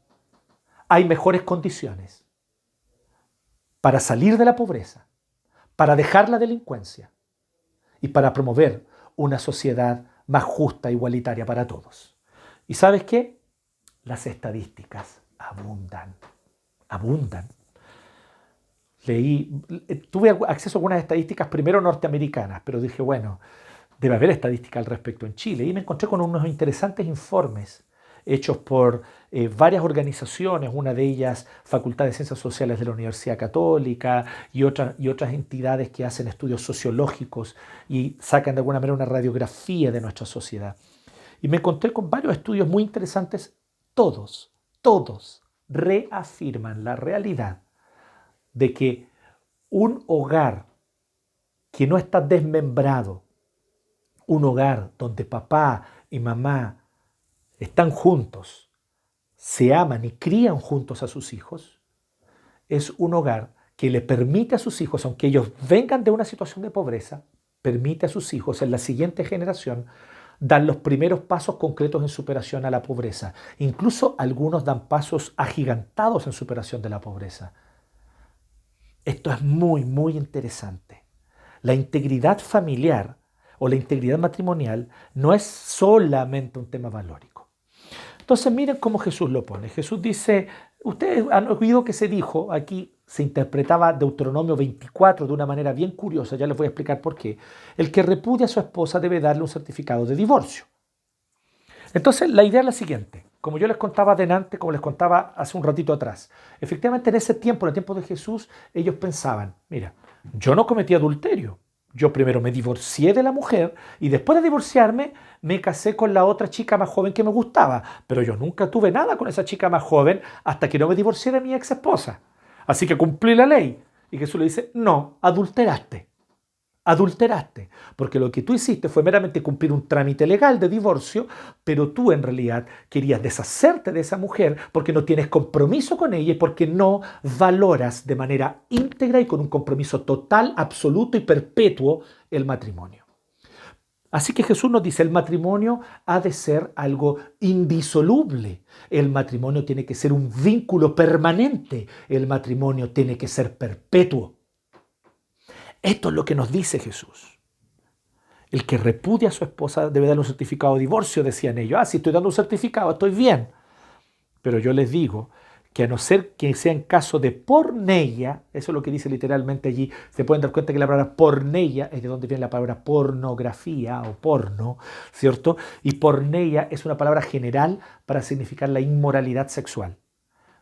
hay mejores condiciones para salir de la pobreza, para dejar la delincuencia y para promover una sociedad más justa e igualitaria para todos. ¿Y sabes qué? Las estadísticas abundan, abundan. Tuve acceso a algunas estadísticas primero norteamericanas, pero dije, bueno, debe haber estadísticas al respecto en Chile. Y me encontré con unos interesantes informes hechos por varias organizaciones, una de ellas Facultad de Ciencias Sociales de la Universidad Católica y otras entidades que hacen estudios sociológicos y sacan de alguna manera una radiografía de nuestra sociedad. Y me encontré con varios estudios muy interesantes, todos reafirman la realidad de que un hogar que no está desmembrado, un hogar donde papá y mamá están juntos, se aman y crían juntos a sus hijos, es un hogar que le permite a sus hijos, aunque ellos vengan de una situación de pobreza, permite a sus hijos en la siguiente generación dar los primeros pasos concretos en superación a la pobreza. Incluso algunos dan pasos agigantados en superación de la pobreza. Esto es muy, muy interesante. La integridad familiar o la integridad matrimonial no es solamente un tema valórico. Entonces miren cómo Jesús lo pone. Jesús dice, ustedes han oído que se dijo, aquí se interpretaba Deuteronomio 24 de una manera bien curiosa, ya les voy a explicar por qué. El que repudia a su esposa debe darle un certificado de divorcio. Entonces la idea es la siguiente. Como yo les contaba delante, como les contaba hace un ratito atrás, efectivamente en ese tiempo, en el tiempo de Jesús, ellos pensaban, mira, yo no cometí adulterio. Yo primero me divorcié de la mujer y después de divorciarme me casé con la otra chica más joven que me gustaba. Pero yo nunca tuve nada con esa chica más joven hasta que no me divorcié de mi ex esposa. Así que cumplí la ley. Y Jesús le dice, no, adulteraste. Adulteraste, porque lo que tú hiciste fue meramente cumplir un trámite legal de divorcio, pero tú en realidad querías deshacerte de esa mujer porque no tienes compromiso con ella y porque no valoras de manera íntegra y con un compromiso total, absoluto y perpetuo el matrimonio. Así que Jesús nos dice, el matrimonio ha de ser algo indisoluble. El matrimonio tiene que ser un vínculo permanente. El matrimonio tiene que ser perpetuo. Esto es lo que nos dice Jesús. El que repudia a su esposa debe darle un certificado de divorcio, decían ellos. Si estoy dando un certificado, estoy bien. Pero yo les digo que a no ser que sea en caso de porneia, eso es lo que dice literalmente allí, se pueden dar cuenta que la palabra porneia es de donde viene la palabra pornografía o porno, ¿cierto? Y porneia es una palabra general para significar la inmoralidad sexual.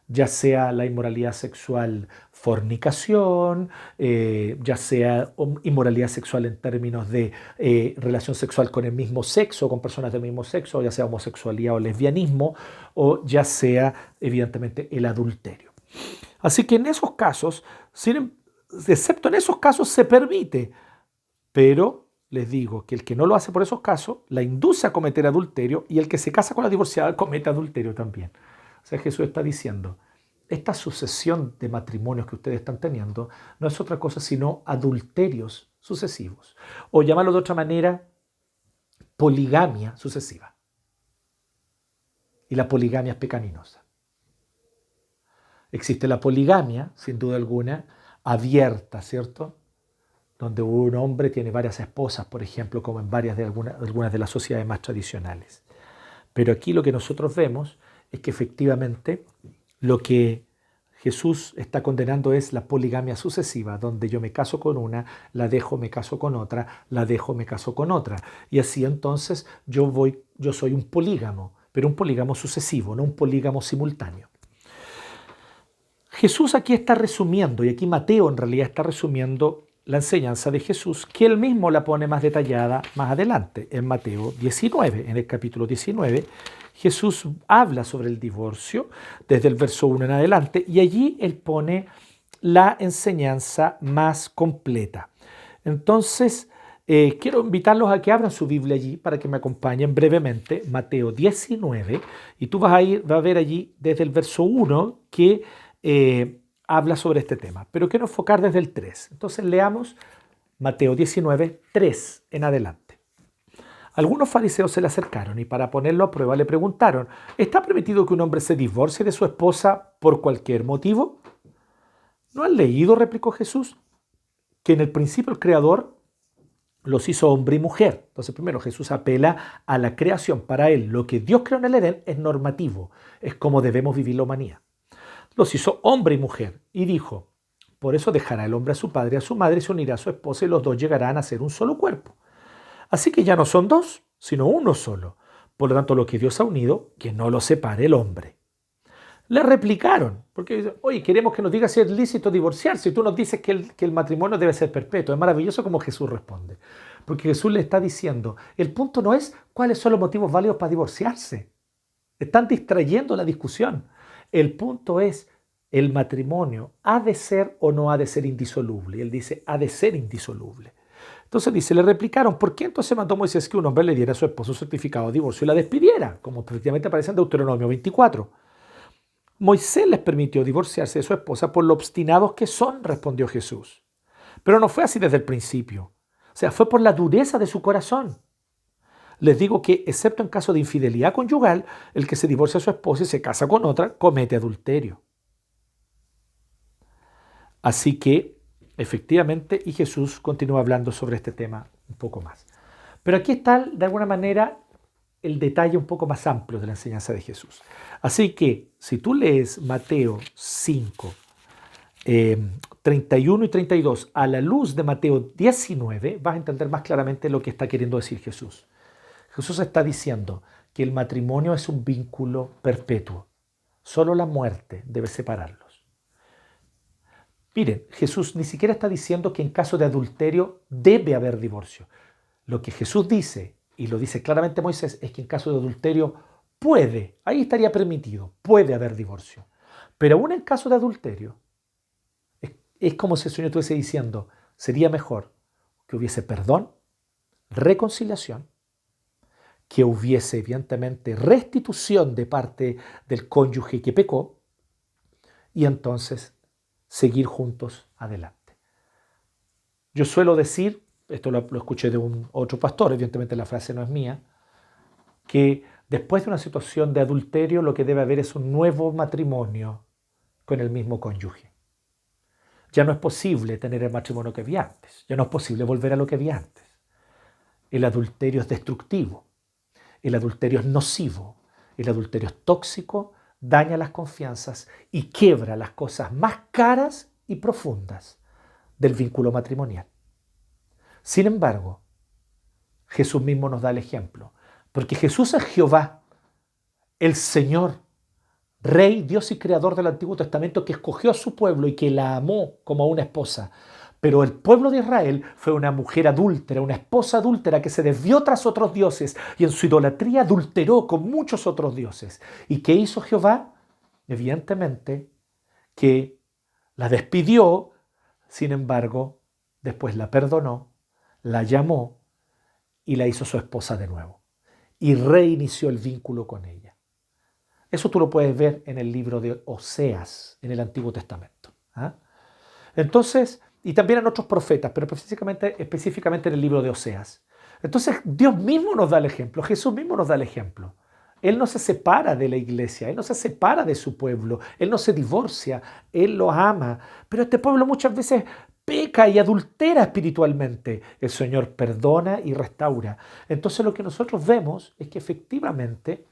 Ya sea la inmoralidad sexual fornicación, ya sea inmoralidad sexual en términos de relación sexual con el mismo sexo, con personas del mismo sexo, ya sea homosexualidad o lesbianismo, o ya sea evidentemente el adulterio. Así que en esos casos, excepto en esos casos se permite, pero les digo que el que no lo hace por esos casos, la induce a cometer adulterio y el que se casa con la divorciada comete adulterio también. O sea, Jesús está diciendo, esta sucesión de matrimonios que ustedes están teniendo no es otra cosa sino adulterios sucesivos. O llamarlo de otra manera, poligamia sucesiva. Y la poligamia es pecaminosa. Existe la poligamia, sin duda alguna, abierta, ¿cierto? Donde un hombre tiene varias esposas, por ejemplo, como en algunas de las sociedades más tradicionales. Pero aquí lo que nosotros vemos es que efectivamente lo que Jesús está condenando es la poligamia sucesiva, donde yo me caso con una, la dejo, me caso con otra, la dejo, me caso con otra. Y así entonces yo soy un polígamo, pero un polígamo sucesivo, no un polígamo simultáneo. Jesús aquí está resumiendo, y aquí Mateo en realidad está resumiendo la enseñanza de Jesús, que él mismo la pone más detallada más adelante, en Mateo 19, en el capítulo 19, Jesús habla sobre el divorcio desde el verso 1 en adelante y allí él pone la enseñanza más completa. Entonces, quiero invitarlos a que abran su Biblia allí para que me acompañen brevemente, Mateo 19, y tú vas a ver allí desde el verso 1 que habla sobre este tema, pero quiero enfocar desde el 3. Entonces leamos Mateo 19, 3 en adelante. Algunos fariseos se le acercaron y para ponerlo a prueba le preguntaron, ¿está permitido que un hombre se divorcie de su esposa por cualquier motivo? ¿No han leído?, replicó Jesús, que en el principio el Creador los hizo hombre y mujer. Entonces primero Jesús apela a la creación. Para él lo que Dios creó en el Edén es normativo, es como debemos vivir la humanidad. Los hizo hombre y mujer y dijo, por eso dejará el hombre a su padre y a su madre y se unirá a su esposa y los dos llegarán a ser un solo cuerpo. Así que ya no son dos, sino uno solo. Por lo tanto, lo que Dios ha unido, que no lo separe el hombre. Le replicaron, porque dicen, oye, queremos que nos digas si es lícito divorciarse, y tú nos dices que el matrimonio debe ser perpetuo. Es maravilloso como Jesús responde, porque Jesús le está diciendo, el punto no es cuáles son los motivos válidos para divorciarse. Están distrayendo la discusión. El punto es, el matrimonio ha de ser o no ha de ser indisoluble. Y él dice, ha de ser indisoluble. Entonces dice, le replicaron, ¿por qué entonces mandó Moisés que un hombre le diera a su esposo un certificado de divorcio y la despidiera? Como efectivamente aparece en Deuteronomio 24. Moisés les permitió divorciarse de su esposa por lo obstinados que son, respondió Jesús. Pero no fue así desde el principio. O sea, fue por la dureza de su corazón. Les digo que, excepto en caso de infidelidad conyugal, el que se divorcia de su esposa y se casa con otra, comete adulterio. Así que, efectivamente, y Jesús continúa hablando sobre este tema un poco más. Pero aquí está, de alguna manera, el detalle un poco más amplio de la enseñanza de Jesús. Así que, si tú lees Mateo 5, 31 y 32, a la luz de Mateo 19, vas a entender más claramente lo que está queriendo decir Jesús. Jesús está diciendo que el matrimonio es un vínculo perpetuo. Solo la muerte debe separarlos. Miren, Jesús ni siquiera está diciendo que en caso de adulterio debe haber divorcio. Lo que Jesús dice, y lo dice claramente Moisés, es que en caso de adulterio puede, ahí estaría permitido, puede haber divorcio. Pero aún en caso de adulterio, es como si el Señor estuviese diciendo, sería mejor que hubiese perdón, reconciliación, que hubiese evidentemente restitución de parte del cónyuge que pecó y entonces seguir juntos adelante. Yo suelo decir, esto lo escuché de un otro pastor, evidentemente la frase no es mía, que después de una situación de adulterio lo que debe haber es un nuevo matrimonio con el mismo cónyuge. Ya no es posible tener el matrimonio que había antes, ya no es posible volver a lo que había antes. El adulterio es destructivo. El adulterio es nocivo, el adulterio es tóxico, daña las confianzas y quiebra las cosas más caras y profundas del vínculo matrimonial. Sin embargo, Jesús mismo nos da el ejemplo, porque Jesús es Jehová, el Señor, Rey, Dios y Creador del Antiguo Testamento, que escogió a su pueblo y que la amó como a una esposa. Pero el pueblo de Israel fue una mujer adúltera, una esposa adúltera que se desvió tras otros dioses y en su idolatría adulteró con muchos otros dioses. ¿Y qué hizo Jehová? Evidentemente que la despidió, sin embargo, después la perdonó, la llamó y la hizo su esposa de nuevo. Y reinició el vínculo con ella. Eso tú lo puedes ver en el libro de Oseas, en el Antiguo Testamento. ¿Ah? Entonces, y también en otros profetas, pero específicamente en el libro de Oseas. Entonces Dios mismo nos da el ejemplo, Jesús mismo nos da el ejemplo. Él no se separa de la iglesia, Él no se separa de su pueblo, Él no se divorcia, Él lo ama. Pero este pueblo muchas veces peca y adultera espiritualmente. El Señor perdona y restaura. Entonces lo que nosotros vemos es que efectivamente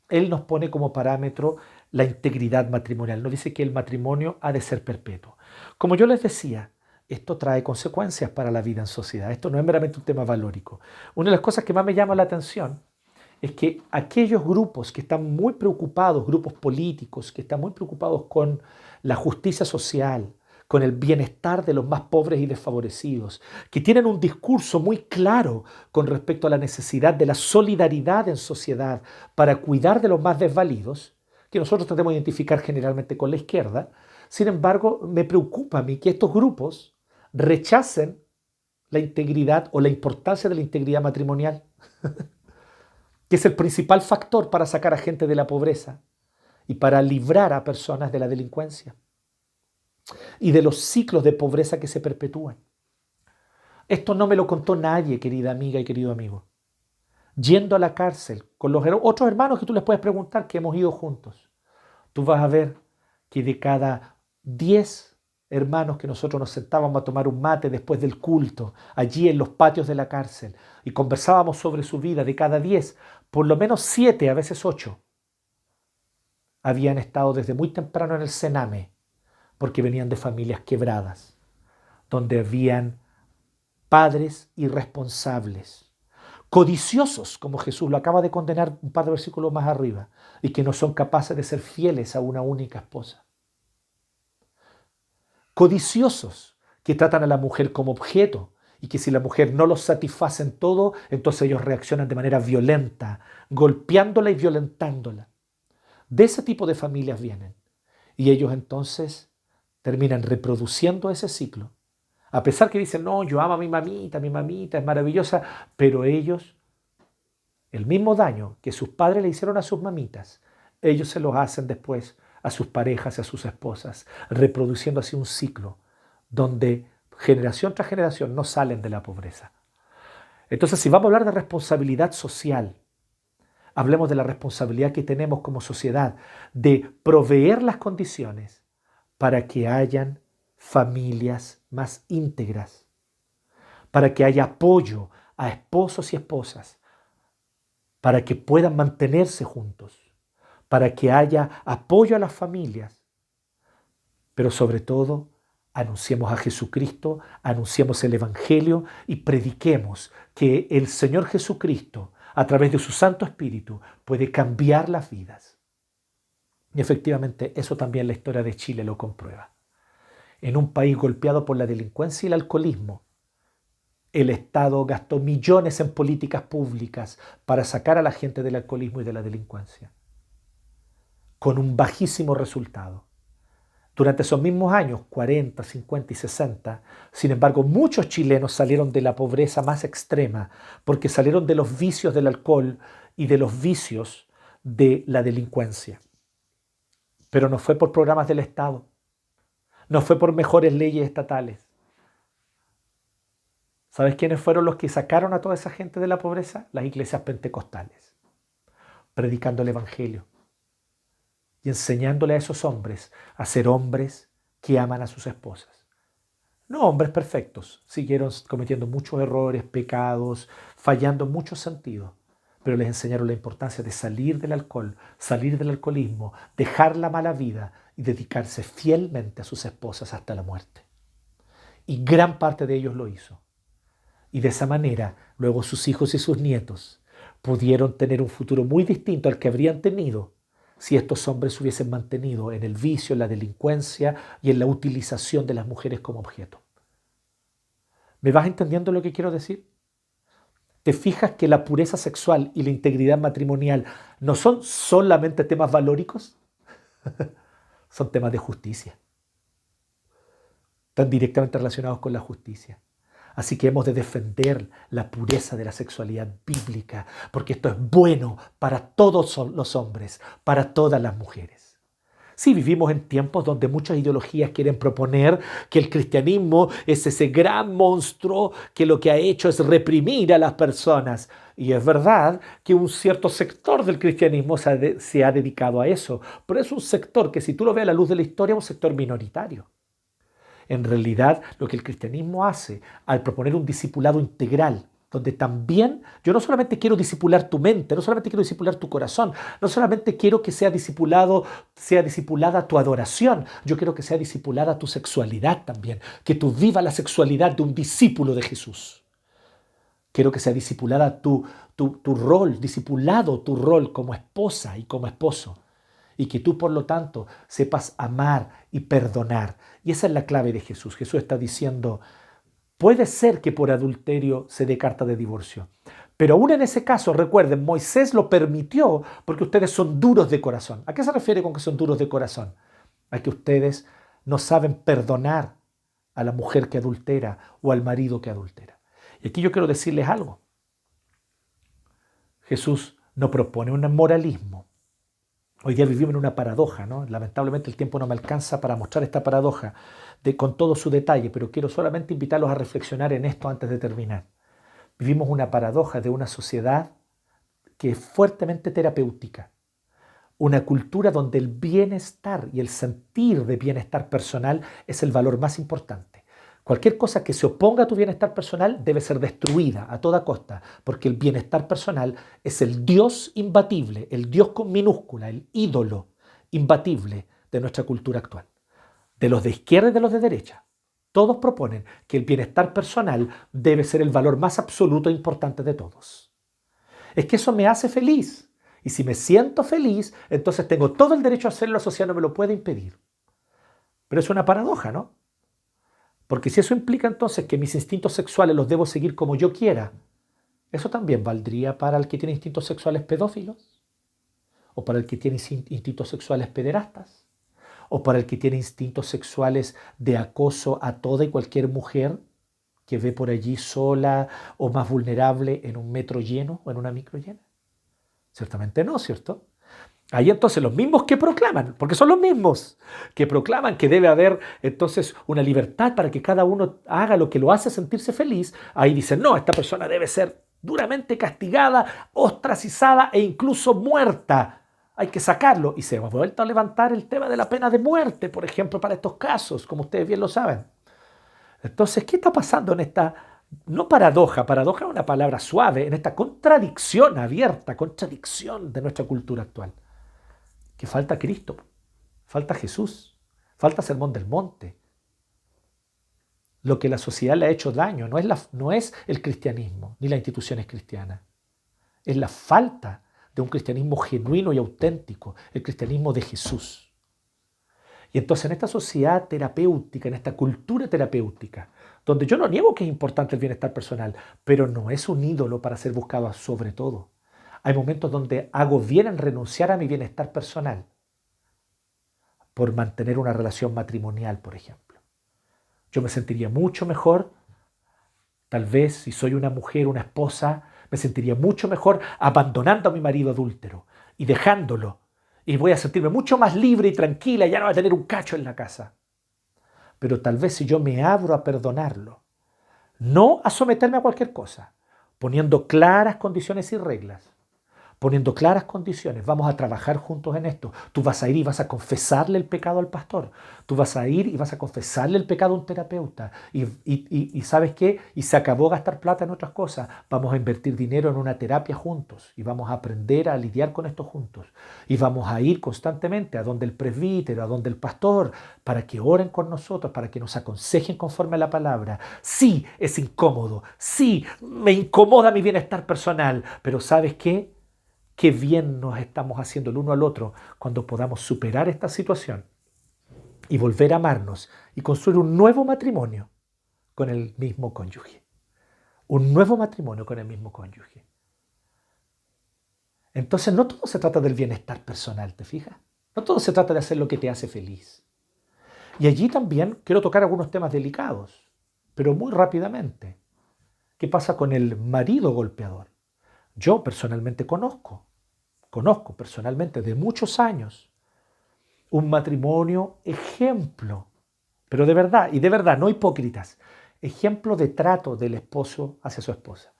Él nos pone como parámetro la integridad matrimonial. Nos dice que el matrimonio ha de ser perpetuo. Como yo les decía, esto trae consecuencias para la vida en sociedad. Esto no es meramente un tema valórico. Una de las cosas que más me llama la atención es que aquellos grupos que están muy preocupados, grupos políticos, que están muy preocupados con la justicia social, con el bienestar de los más pobres y desfavorecidos, que tienen un discurso muy claro con respecto a la necesidad de la solidaridad en sociedad para cuidar de los más desvalidos, que nosotros tratamos de identificar generalmente con la izquierda. Sin embargo, me preocupa a mí que estos grupos rechacen la integridad o la importancia de la integridad matrimonial, que es el principal factor para sacar a gente de la pobreza y para librar a personas de la delincuencia y de los ciclos de pobreza que se perpetúan. Esto no me lo contó nadie, querida amiga y querido amigo. Yendo a la cárcel con los otros hermanos que tú les puedes preguntar que hemos ido juntos, tú vas a ver que de cada 10 hermanos que nosotros nos sentábamos a tomar un mate después del culto, allí en los patios de la cárcel, y conversábamos sobre su vida. De cada 10, por lo menos 7, a veces 8, habían estado desde muy temprano en el cename, porque venían de familias quebradas, donde habían padres irresponsables, codiciosos, como Jesús lo acaba de condenar un par de versículos más arriba, y que no son capaces de ser fieles a una única esposa. Codiciosos, que tratan a la mujer como objeto, y que si la mujer no los satisface en todo, entonces ellos reaccionan de manera violenta, golpeándola y violentándola. De ese tipo de familias vienen, y ellos entonces terminan reproduciendo ese ciclo. A pesar que dicen, no, yo amo a mi mamita es maravillosa, pero ellos, el mismo daño que sus padres le hicieron a sus mamitas, ellos se los hacen después a sus parejas y a sus esposas, reproduciendo así un ciclo donde generación tras generación no salen de la pobreza. Entonces, si vamos a hablar de responsabilidad social, hablemos de la responsabilidad que tenemos como sociedad de proveer las condiciones para que hayan familias más íntegras, para que haya apoyo a esposos y esposas, para que puedan mantenerse juntos, para que haya apoyo a las familias, pero sobre todo anunciemos a Jesucristo, anunciemos el Evangelio y prediquemos que el Señor Jesucristo, a través de su Santo Espíritu, puede cambiar las vidas. Y efectivamente eso también la historia de Chile lo comprueba. En un país golpeado por la delincuencia y el alcoholismo, el Estado gastó millones en políticas públicas para sacar a la gente del alcoholismo y de la delincuencia, con un bajísimo resultado. Durante esos mismos años, 40, 50 y 60, sin embargo, muchos chilenos salieron de la pobreza más extrema porque salieron de los vicios del alcohol y de los vicios de la delincuencia. Pero no fue por programas del Estado, no fue por mejores leyes estatales. ¿Sabes quiénes fueron los que sacaron a toda esa gente de la pobreza? Las iglesias pentecostales, predicando el Evangelio y enseñándole a esos hombres a ser hombres que aman a sus esposas. No hombres perfectos, siguieron cometiendo muchos errores, pecados, fallando en muchos sentidos, pero les enseñaron la importancia de salir del alcohol, salir del alcoholismo, dejar la mala vida y dedicarse fielmente a sus esposas hasta la muerte. Y gran parte de ellos lo hizo. Y de esa manera, luego sus hijos y sus nietos pudieron tener un futuro muy distinto al que habrían tenido si estos hombres se hubiesen mantenido en el vicio, en la delincuencia y en la utilización de las mujeres como objeto. ¿Me vas entendiendo lo que quiero decir? ¿Te fijas que la pureza sexual y la integridad matrimonial no son solamente temas valóricos? Son temas de justicia. Están directamente relacionados con la justicia. Así que hemos de defender la pureza de la sexualidad bíblica, porque esto es bueno para todos los hombres, para todas las mujeres. Sí, vivimos en tiempos donde muchas ideologías quieren proponer que el cristianismo es ese gran monstruo que lo que ha hecho es reprimir a las personas. Y es verdad que un cierto sector del cristianismo se ha dedicado a eso, pero es un sector que, si tú lo ves a la luz de la historia, es un sector minoritario. En realidad, lo que el cristianismo hace al proponer un discipulado integral, donde también yo no solamente quiero discipular tu mente, no solamente quiero discipular tu corazón, no solamente quiero que sea discipulada tu adoración, yo quiero que sea discipulada tu sexualidad también, que tú vivas la sexualidad de un discípulo de Jesús. Quiero que sea discipulada tu rol, discipulado tu rol como esposa y como esposo. Y que tú, por lo tanto, sepas amar y perdonar. Y esa es la clave de Jesús. Jesús está diciendo, puede ser que por adulterio se dé carta de divorcio. Pero aún en ese caso, recuerden, Moisés lo permitió porque ustedes son duros de corazón. ¿A qué se refiere con que son duros de corazón? A que ustedes no saben perdonar a la mujer que adultera o al marido que adultera. Y aquí yo quiero decirles algo. Jesús no propone un moralismo. Hoy día vivimos en una paradoja, ¿no? Lamentablemente el tiempo no me alcanza para mostrar esta paradoja con todo su detalle, pero quiero solamente invitarlos a reflexionar en esto antes de terminar. Vivimos una paradoja de una sociedad que es fuertemente terapéutica. Una cultura donde el bienestar y el sentir de bienestar personal es el valor más importante. Cualquier cosa que se oponga a tu bienestar personal debe ser destruida a toda costa, porque el bienestar personal es el Dios imbatible, el Dios con minúscula, el ídolo imbatible de nuestra cultura actual. De los de izquierda y de los de derecha. Todos proponen que el bienestar personal debe ser el valor más absoluto e importante de todos. Es que eso me hace feliz. Y si me siento feliz, entonces tengo todo el derecho a hacerlo, la sociedad no me lo puede impedir. Pero es una paradoja, ¿no? Porque si eso implica entonces que mis instintos sexuales los debo seguir como yo quiera, ¿eso también valdría para el que tiene instintos sexuales pedófilos? ¿O para el que tiene instintos sexuales pederastas? ¿O para el que tiene instintos sexuales de acoso a toda y cualquier mujer que ve por allí sola o más vulnerable en un metro lleno o en una micro llena? Ciertamente no, ¿cierto? Ahí entonces los mismos que proclaman, porque son los mismos que proclaman que debe haber entonces una libertad para que cada uno haga lo que lo hace sentirse feliz, ahí dicen, no, esta persona debe ser duramente castigada, ostracizada e incluso muerta. Hay que sacarlo. Y se ha vuelto a levantar el tema de la pena de muerte, por ejemplo, para estos casos, como ustedes bien lo saben. Entonces, ¿qué está pasando en esta, no paradoja, paradoja es una palabra suave, en esta contradicción abierta, contradicción de nuestra cultura actual? Que falta Cristo, falta Jesús, falta Sermón del Monte. Lo que la sociedad le ha hecho daño no es el cristianismo, ni las instituciones cristianas. Es la falta de un cristianismo genuino y auténtico, el cristianismo de Jesús. Y entonces en esta sociedad terapéutica, en esta cultura terapéutica, donde yo no niego que es importante el bienestar personal, pero no es un ídolo para ser buscado sobre todo. Hay momentos donde hago bien en renunciar a mi bienestar personal por mantener una relación matrimonial, por ejemplo. Yo me sentiría mucho mejor, tal vez si soy una mujer, una esposa, me sentiría mucho mejor abandonando a mi marido adúltero y dejándolo. Y voy a sentirme mucho más libre y tranquila, ya no voy a tener un cacho en la casa. Pero tal vez si yo me abro a perdonarlo, no a someterme a cualquier cosa, poniendo claras condiciones y reglas, poniendo claras condiciones, vamos a trabajar juntos en esto. Tú vas a ir y vas a confesarle el pecado al pastor. Tú vas a ir y vas a confesarle el pecado a un terapeuta. Y ¿sabes qué? Y se acabó gastar plata en otras cosas. Vamos a invertir dinero en una terapia juntos y vamos a aprender a lidiar con esto juntos. Y vamos a ir constantemente a donde el presbítero, a donde el pastor, para que oren con nosotros, para que nos aconsejen conforme a la palabra. Sí, es incómodo. Sí, me incomoda mi bienestar personal. Pero ¿sabes qué? Qué bien nos estamos haciendo el uno al otro cuando podamos superar esta situación y volver a amarnos y construir un nuevo matrimonio con el mismo cónyuge. Un nuevo matrimonio con el mismo cónyuge. Entonces no todo se trata del bienestar personal, ¿te fijas? No todo se trata de hacer lo que te hace feliz. Y allí también quiero tocar algunos temas delicados, pero muy rápidamente. ¿Qué pasa con el marido golpeador? Yo personalmente conozco personalmente de muchos años un matrimonio ejemplo, pero de verdad, no hipócritas, ejemplo de trato del esposo hacia su esposa.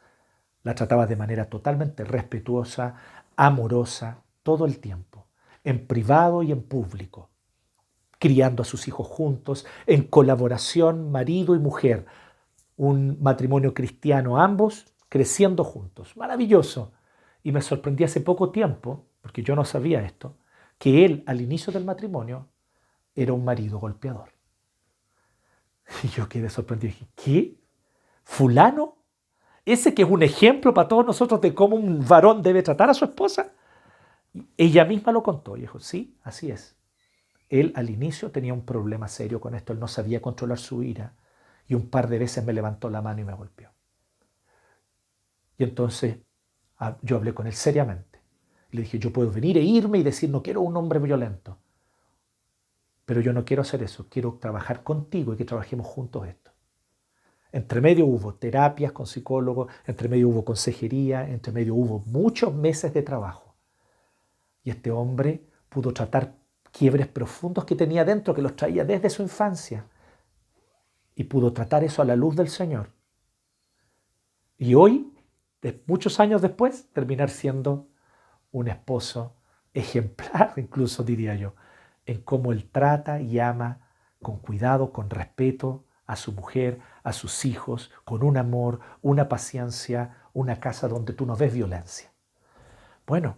La trataba de manera totalmente respetuosa, amorosa, todo el tiempo, en privado y en público, criando a sus hijos juntos, en colaboración marido y mujer, un matrimonio cristiano ambos, creciendo juntos. Maravilloso. Y me sorprendí hace poco tiempo, porque yo no sabía esto, que él al inicio del matrimonio era un marido golpeador. Y yo quedé sorprendido. Dije, ¿qué? ¿Fulano? ¿Ese que es un ejemplo para todos nosotros de cómo un varón debe tratar a su esposa? Ella misma lo contó y dijo, sí, así es. Él al inicio tenía un problema serio con esto, él no sabía controlar su ira y un par de veces me levantó la mano y me golpeó. Y entonces yo hablé con él seriamente. Le dije, yo puedo venir e irme y decir, no quiero un hombre violento. Pero yo no quiero hacer eso. Quiero trabajar contigo y que trabajemos juntos esto. Entre medio hubo terapias con psicólogos, entre medio hubo consejería, entre medio hubo muchos meses de trabajo. Y este hombre pudo tratar quiebres profundos que tenía dentro, que los traía desde su infancia. Y pudo tratar eso a la luz del Señor. Y hoy, muchos años después, terminar siendo un esposo ejemplar, incluso diría yo, en cómo él trata y ama con cuidado, con respeto a su mujer, a sus hijos, con un amor, una paciencia, una casa donde tú no ves violencia. Bueno,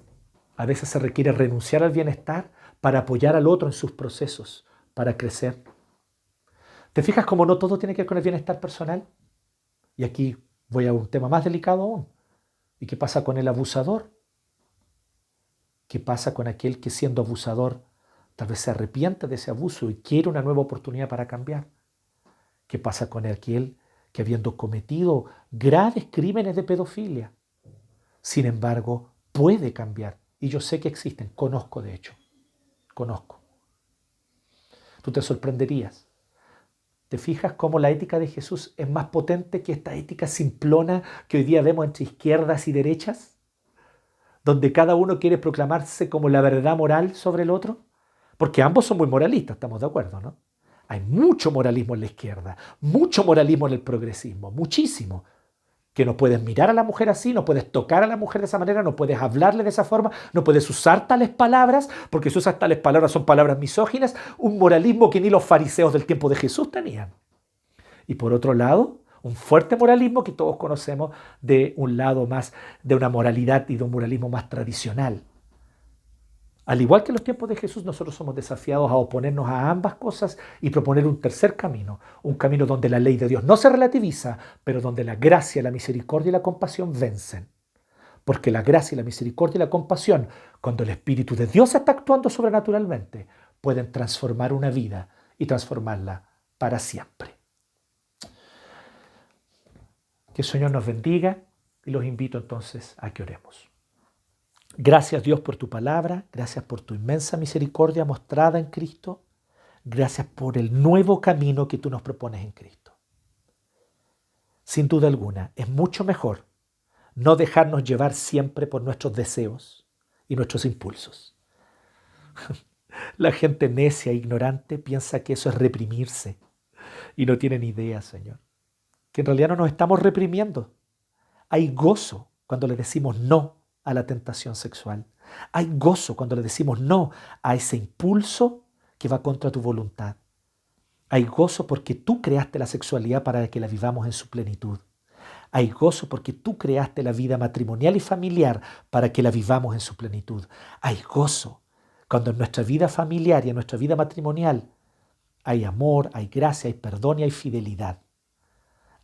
a veces se requiere renunciar al bienestar para apoyar al otro en sus procesos, para crecer. ¿Te fijas cómo no todo tiene que ver con el bienestar personal? Y aquí voy a un tema más delicado aún. ¿Y qué pasa con el abusador? ¿Qué pasa con aquel que siendo abusador tal vez se arrepiente de ese abuso y quiere una nueva oportunidad para cambiar? ¿Qué pasa con aquel que habiendo cometido graves crímenes de pedofilia, sin embargo, puede cambiar? Y yo sé que existen, conozco de hecho, conozco. Tú te sorprenderías. ¿Te fijas cómo la ética de Jesús es más potente que esta ética simplona que hoy día vemos entre izquierdas y derechas? Donde cada uno quiere proclamarse como la verdad moral sobre el otro. Porque ambos son muy moralistas, estamos de acuerdo, ¿no? Hay mucho moralismo en la izquierda, mucho moralismo en el progresismo, muchísimo. Que no puedes mirar a la mujer así, no puedes tocar a la mujer de esa manera, no puedes hablarle de esa forma, no puedes usar tales palabras, porque si usas tales palabras son palabras misóginas, un moralismo que ni los fariseos del tiempo de Jesús tenían. Y por otro lado, un fuerte moralismo que todos conocemos de un lado más de una moralidad y de un moralismo más tradicional. Al igual que en los tiempos de Jesús, nosotros somos desafiados a oponernos a ambas cosas y proponer un tercer camino, un camino donde la ley de Dios no se relativiza, pero donde la gracia, la misericordia y la compasión vencen. Porque la gracia, la misericordia y la compasión, cuando el Espíritu de Dios está actuando sobrenaturalmente, pueden transformar una vida y transformarla para siempre. Que el Señor nos bendiga y los invito entonces a que oremos. Gracias Dios por tu palabra, gracias por tu inmensa misericordia mostrada en Cristo, gracias por el nuevo camino que tú nos propones en Cristo. Sin duda alguna, es mucho mejor no dejarnos llevar siempre por nuestros deseos y nuestros impulsos. La gente necia e ignorante piensa que eso es reprimirse y no tienen idea, Señor, que en realidad no nos estamos reprimiendo. Hay gozo cuando le decimos no a la tentación sexual. Hay gozo cuando le decimos no a ese impulso que va contra tu voluntad. Hay gozo porque tú creaste la sexualidad para que la vivamos en su plenitud. Hay gozo porque tú creaste la vida matrimonial y familiar para que la vivamos en su plenitud. Hay gozo cuando en nuestra vida familiar y en nuestra vida matrimonial hay amor, hay gracia, hay perdón y hay fidelidad.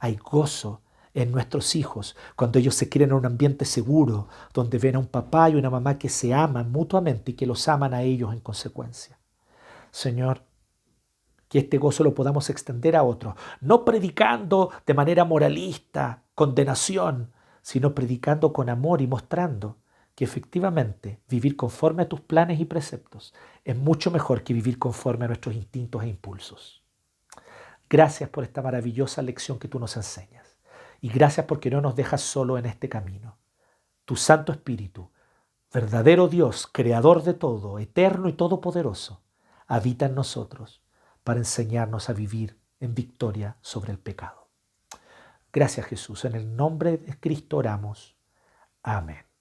Hay gozo en nuestros hijos, cuando ellos se quieren en un ambiente seguro, donde ven a un papá y una mamá que se aman mutuamente y que los aman a ellos en consecuencia. Señor, que este gozo lo podamos extender a otros, no predicando de manera moralista, condenación, sino predicando con amor y mostrando que efectivamente vivir conforme a tus planes y preceptos es mucho mejor que vivir conforme a nuestros instintos e impulsos. Gracias por esta maravillosa lección que tú nos enseñas. Y gracias porque no nos dejas solo en este camino. Tu Santo Espíritu, verdadero Dios, creador de todo, eterno y todopoderoso, habita en nosotros para enseñarnos a vivir en victoria sobre el pecado. Gracias Jesús. En el nombre de Cristo oramos. Amén.